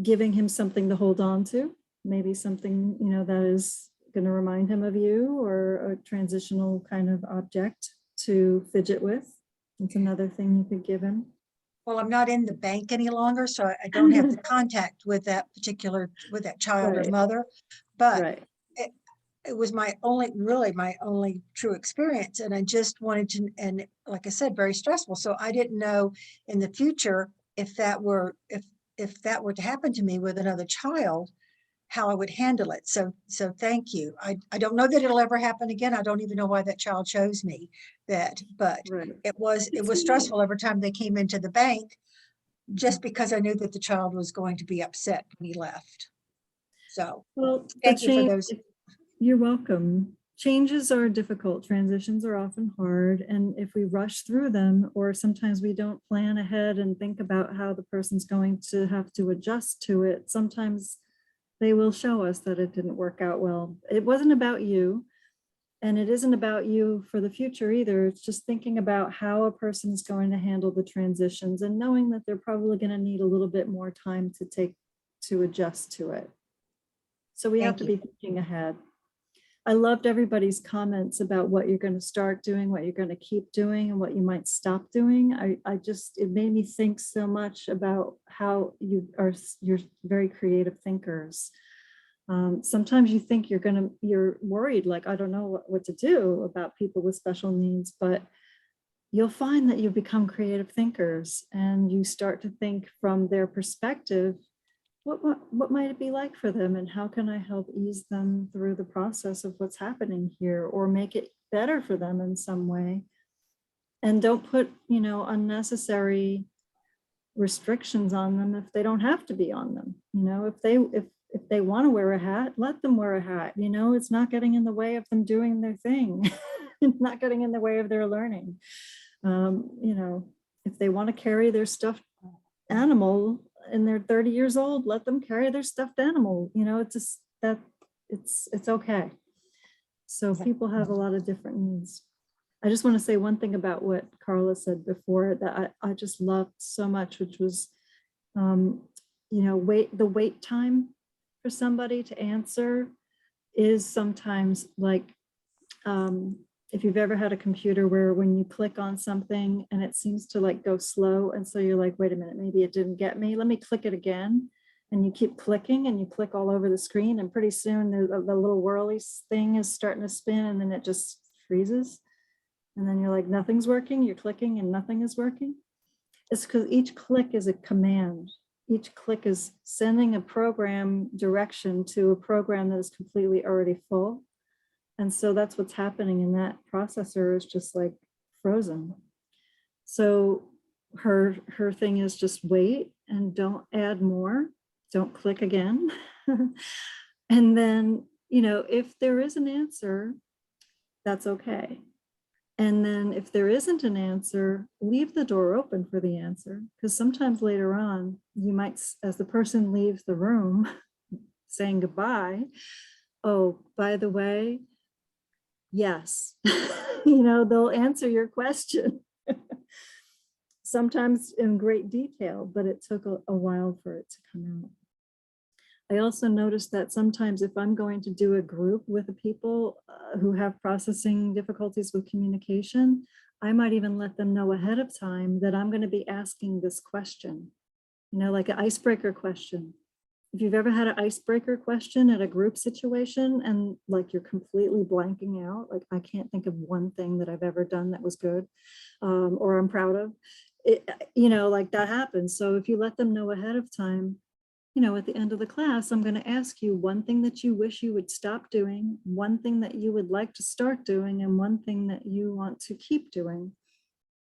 giving him something to hold on to, maybe something, you know, that is going to remind him of you, or a transitional kind of object to fidget with. It's another thing you could give him. Well, I'm not in the bank any longer, so I don't have the contact with that child or Right. mother. But Right. it was really my only true experience. And I just wanted to, and like I said, very stressful. So I didn't know in the future if that were to happen to me with another child, how I would handle it. So thank you. I don't know that it'll ever happen again. I don't even know why that child chose me, but Right. it was stressful every time they came into the bank, just because I knew that the child was going to be upset when he left. So Well, thank you for those. You're welcome. Changes are difficult. Transitions are often hard. And if we rush through them, or sometimes we don't plan ahead and think about how the person's going to have to adjust to it, sometimes they will show us that it didn't work out well. It wasn't about you, and it isn't about you for the future either. It's just thinking about how a person is going to handle the transitions and knowing that they're probably going to need a little bit more time to adjust to it. So we have to be thinking ahead. I loved everybody's comments about what you're going to start doing, what you're going to keep doing, and what you might stop doing. It made me think so much about how you're very creative thinkers. Sometimes you think you're worried, like, I don't know what to do about people with special needs, but you'll find that you become creative thinkers and you start to think from their perspective. What might it be like for them, and how can I help ease them through the process of what's happening here, or make it better for them in some way? And don't put, you know, unnecessary restrictions on them if they don't have to be on them. You know, if they want to wear a hat, let them wear a hat. You know, it's not getting in the way of them doing their thing. It's not getting in the way of their learning. You know, if they want to carry their stuffed animal and they're 30 years old, let them carry their stuffed animal. You know, it's just that it's okay. So people have a lot of different needs. I just want to say one thing about what Carla said before that I just loved so much, which was, you know, the wait time for somebody to answer is sometimes like, if you've ever had a computer where when you click on something and it seems to like go slow. And so you're like, wait a minute, maybe it didn't get me. Let me click it again. And you keep clicking and you click all over the screen. And pretty soon the little whirly thing is starting to spin and then it just freezes. And then you're like, nothing's working. You're clicking and nothing is working. It's because each click is a command. Each click is sending a program direction to a program that is completely already full. And so that's what's happening in that processor is just like frozen. So her thing is just wait and don't add more, don't click again. And then, you know, if there is an answer, that's okay. And then if there isn't an answer, leave the door open for the answer. Because sometimes later on, you might, as the person leaves the room saying goodbye, oh, by the way, yes, you know, they'll answer your question. Sometimes in great detail, but it took a while for it to come out. I also noticed that sometimes if I'm going to do a group with the people who have processing difficulties with communication, I might even let them know ahead of time that I'm going to be asking this question, you know, like an icebreaker question. If you've ever had an icebreaker question at a group situation and like you're completely blanking out, like I can't think of one thing that I've ever done that was good or I'm proud of, it, you know, like that happens. So if you let them know ahead of time, you know, at the end of the class, I'm going to ask you one thing that you wish you would stop doing, one thing that you would like to start doing, and one thing that you want to keep doing.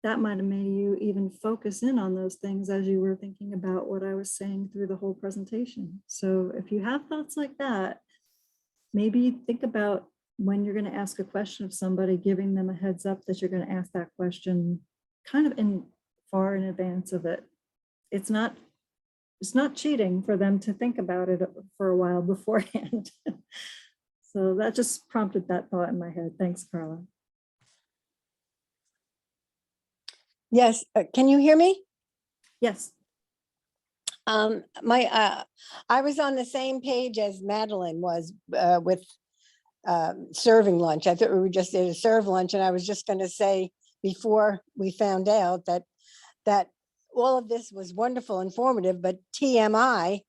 That might have made you even focus in on those things as you were thinking about what I was saying through the whole presentation. So if you have thoughts like that, maybe think about when you're going to ask a question of somebody, giving them a heads up that you're going to ask that question kind of far in advance of it. It's not cheating for them to think about it for a while beforehand. So that just prompted that thought in my head. Thanks, Carla. Yes, can you hear me? Yes. I was on the same page as Madeline was with serving lunch. I thought we were just there to serve lunch, and I was just going to say before we found out that all of this was wonderful, informative, but TMI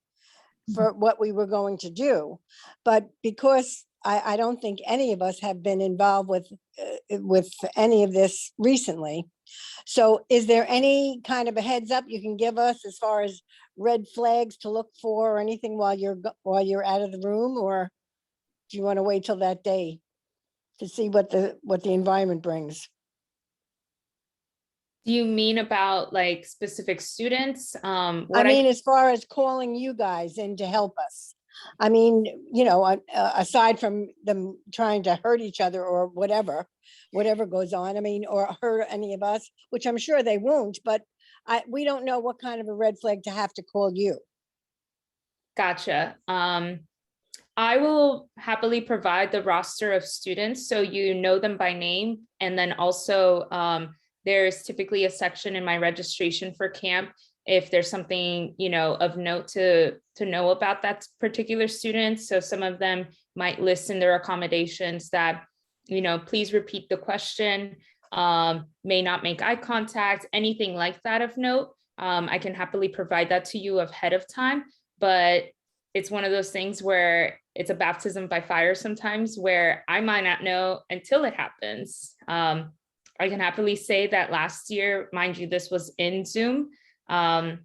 for what we were going to do. But because I don't think any of us have been involved with any of this recently. So is there any kind of a heads up you can give us as far as red flags to look for or anything while you're out of the room, or do you want to wait till that day to see what the environment brings? Do you mean about like specific students? I mean, as far as calling you guys in to help us. I mean, you know, aside from them trying to hurt each other or whatever goes on, I mean, or hurt any of us, which I'm sure they won't, but we don't know what kind of a red flag to have to call you. Gotcha. I will happily provide the roster of students so you know them by name. And then also there's typically a section in my registration for camp if there's something, you know, of note to know about that particular student. So some of them might list in their accommodations that, you know, please repeat the question, may not make eye contact, anything like that of note. I can happily provide that to you ahead of time, but it's one of those things where it's a baptism by fire sometimes where I might not know until it happens. I can happily say that last year, mind you, this was in Zoom. All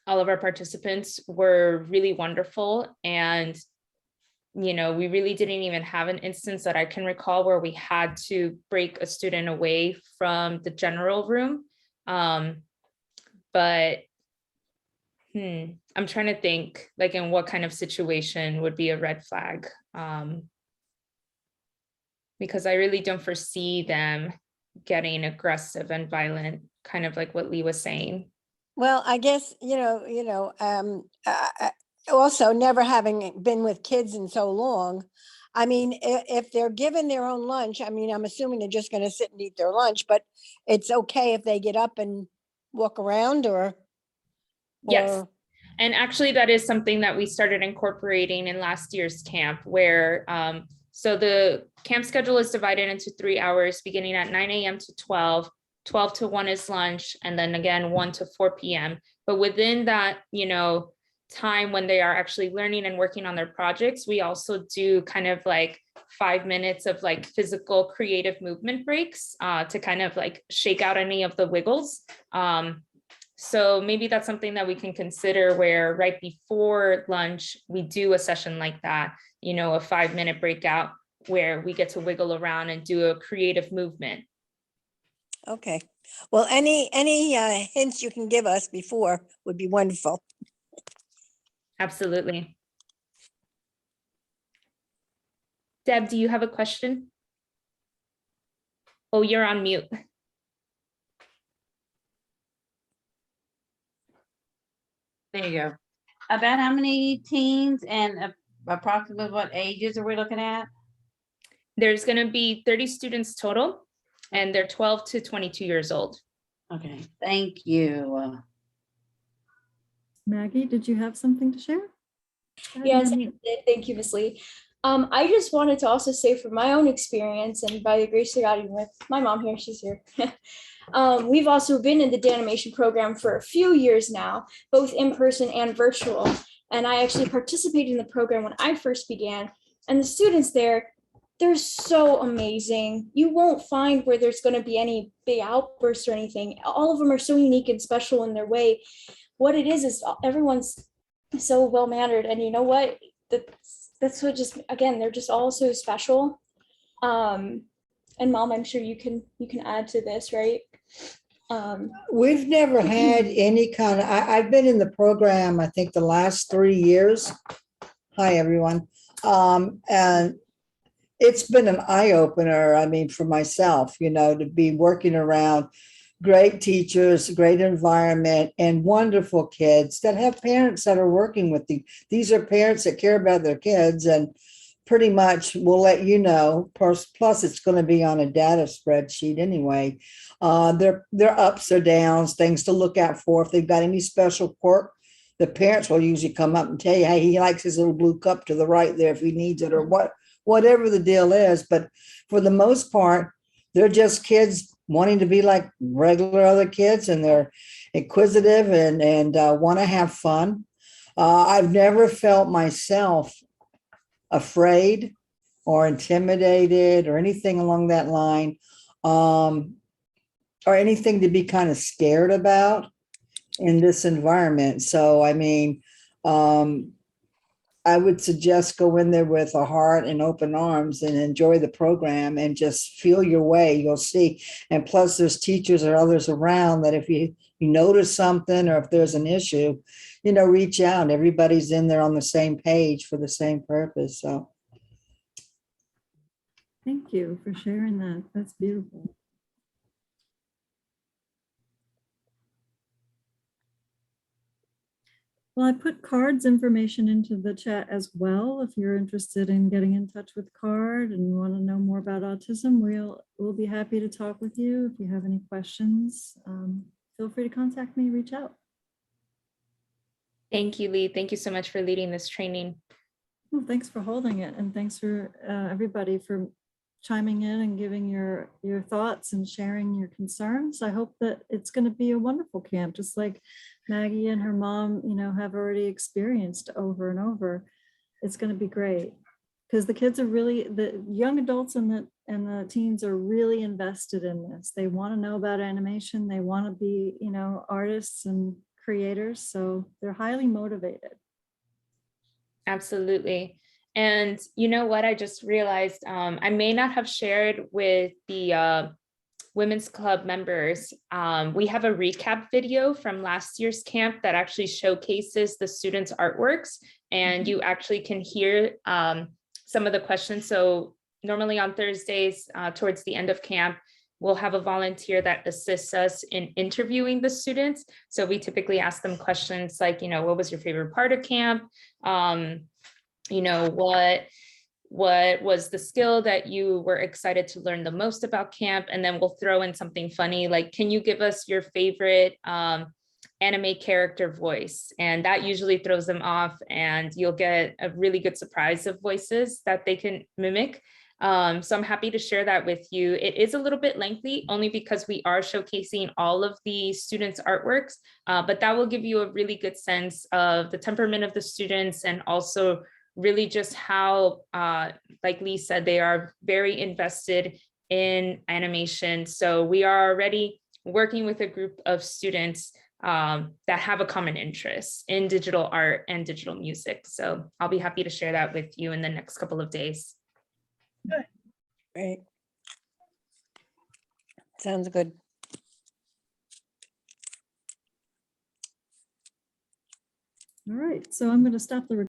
of our participants were really wonderful. And, you know, we really didn't even have an instance that I can recall where we had to break a student away from the general room. But I'm trying to think like in what kind of situation would be a red flag. Because I really don't foresee them getting aggressive and violent, kind of like what Lee was saying. Well, I guess, also never having been with kids in so long. I mean, if they're given their own lunch, I mean, I'm assuming they're just gonna sit and eat their lunch, but it's okay if they get up and walk around Yes. or, And actually, that is something that we started incorporating in last year's camp, where so the camp schedule is divided into 3 hours, beginning at 9 a.m. to 12. 12 to 1 is lunch, and then again 1 to 4 p.m. But within that, time when they are actually learning and working on their projects, we also do kind of like 5 minutes of like physical creative movement breaks to kind of like shake out any of the wiggles. So maybe that's something that we can consider, where right before lunch, we do a session like that, a 5-minute breakout where we get to wiggle around and do a creative movement. okay. Well, any hints you can give us before would be wonderful. Absolutely. Deb, do you have a question? Oh, you're on mute. There you go. About how many teens and approximately what ages are we looking at? There's going to be 30 students total, and they're 12 to 22 years old. Okay, thank you. Maggie, did you have something to share? Go ahead, Yes, I Maggie. did. Thank you, Ms. Lee. I just wanted to also say from my own experience, and by the grace of God, even with my mom here, she's here. We've also been in the Danimation program for a few years now, both in person and virtual. And I actually participated in the program when I first began. And the students there, they're so amazing. You won't find where there's going to be any big outbursts or anything. All of them are so unique and special in their way. What it is everyone's so well mannered. And you know what? That's what just, again, they're just all so special. And Mom, I'm sure you can add to this, right? We've never had any kind of, I've been in the program, I think the last 3 years. Hi, everyone. And it's been an eye opener, I mean, for myself, to be working around great teachers, great environment, and wonderful kids that have parents that are working with them. These are parents that care about their kids and pretty much will let you know. Plus, it's going to be on a data spreadsheet anyway. Their ups or downs, things to look out for. If they've got any special quirk, the parents will usually come up and tell you, hey, he likes his little blue cup to the right there if he needs it, or whatever the deal is. But for the most part, they're just kids wanting to be like regular other kids, and they're inquisitive and want to have fun. I've never felt myself afraid or intimidated or anything along that line, or anything to be kind of scared about in this environment. So, I mean, I would suggest go in there with a heart and open arms and enjoy the program and just feel your way. You'll see. And plus, there's teachers or others around that if you notice something or if there's an issue, reach out. Everybody's in there on the same page for the same purpose. So. Thank you for sharing that. That's beautiful. Well, I put CARD's information into the chat as well. If you're interested in getting in touch with CARD and want to know more about autism, we'll be happy to talk with you. If you have any questions, feel free to contact me, reach out. Thank you, Lee. Thank you so much for leading this training. Well, thanks for holding it, and thanks for everybody for chiming in and giving your thoughts and sharing your concerns. I hope that it's going to be a wonderful camp, just like Maggie and her mom, have already experienced over and over. It's going to be great because the kids are really, the young adults and the teens are really invested in this. They want to know about animation. They want to be, artists and creators. So they're highly motivated. Absolutely. And you know what, I just realized I may not have shared with the Women's Club members. We have a recap video from last year's camp that actually showcases the students' artworks, and you actually can hear some of the questions. So normally on Thursdays, towards the end of camp, we'll have a volunteer that assists us in interviewing the students. So we typically ask them questions like, what was your favorite part of camp? What was the skill that you were excited to learn the most about camp? And then we'll throw in something funny, like, can you give us your favorite anime character voice? And that usually throws them off, and you'll get a really good surprise of voices that they can mimic. So I'm happy to share that with you. It is a little bit lengthy, only because we are showcasing all of the students' artworks, but that will give you a really good sense of the temperament of the students, and also really just how, like Lee said, they are very invested in animation. So we are already working with a group of students that have a common interest in digital art and digital music. So I'll be happy to share that with you in the next couple of days. Great. Sounds good. All right, so I'm going to stop the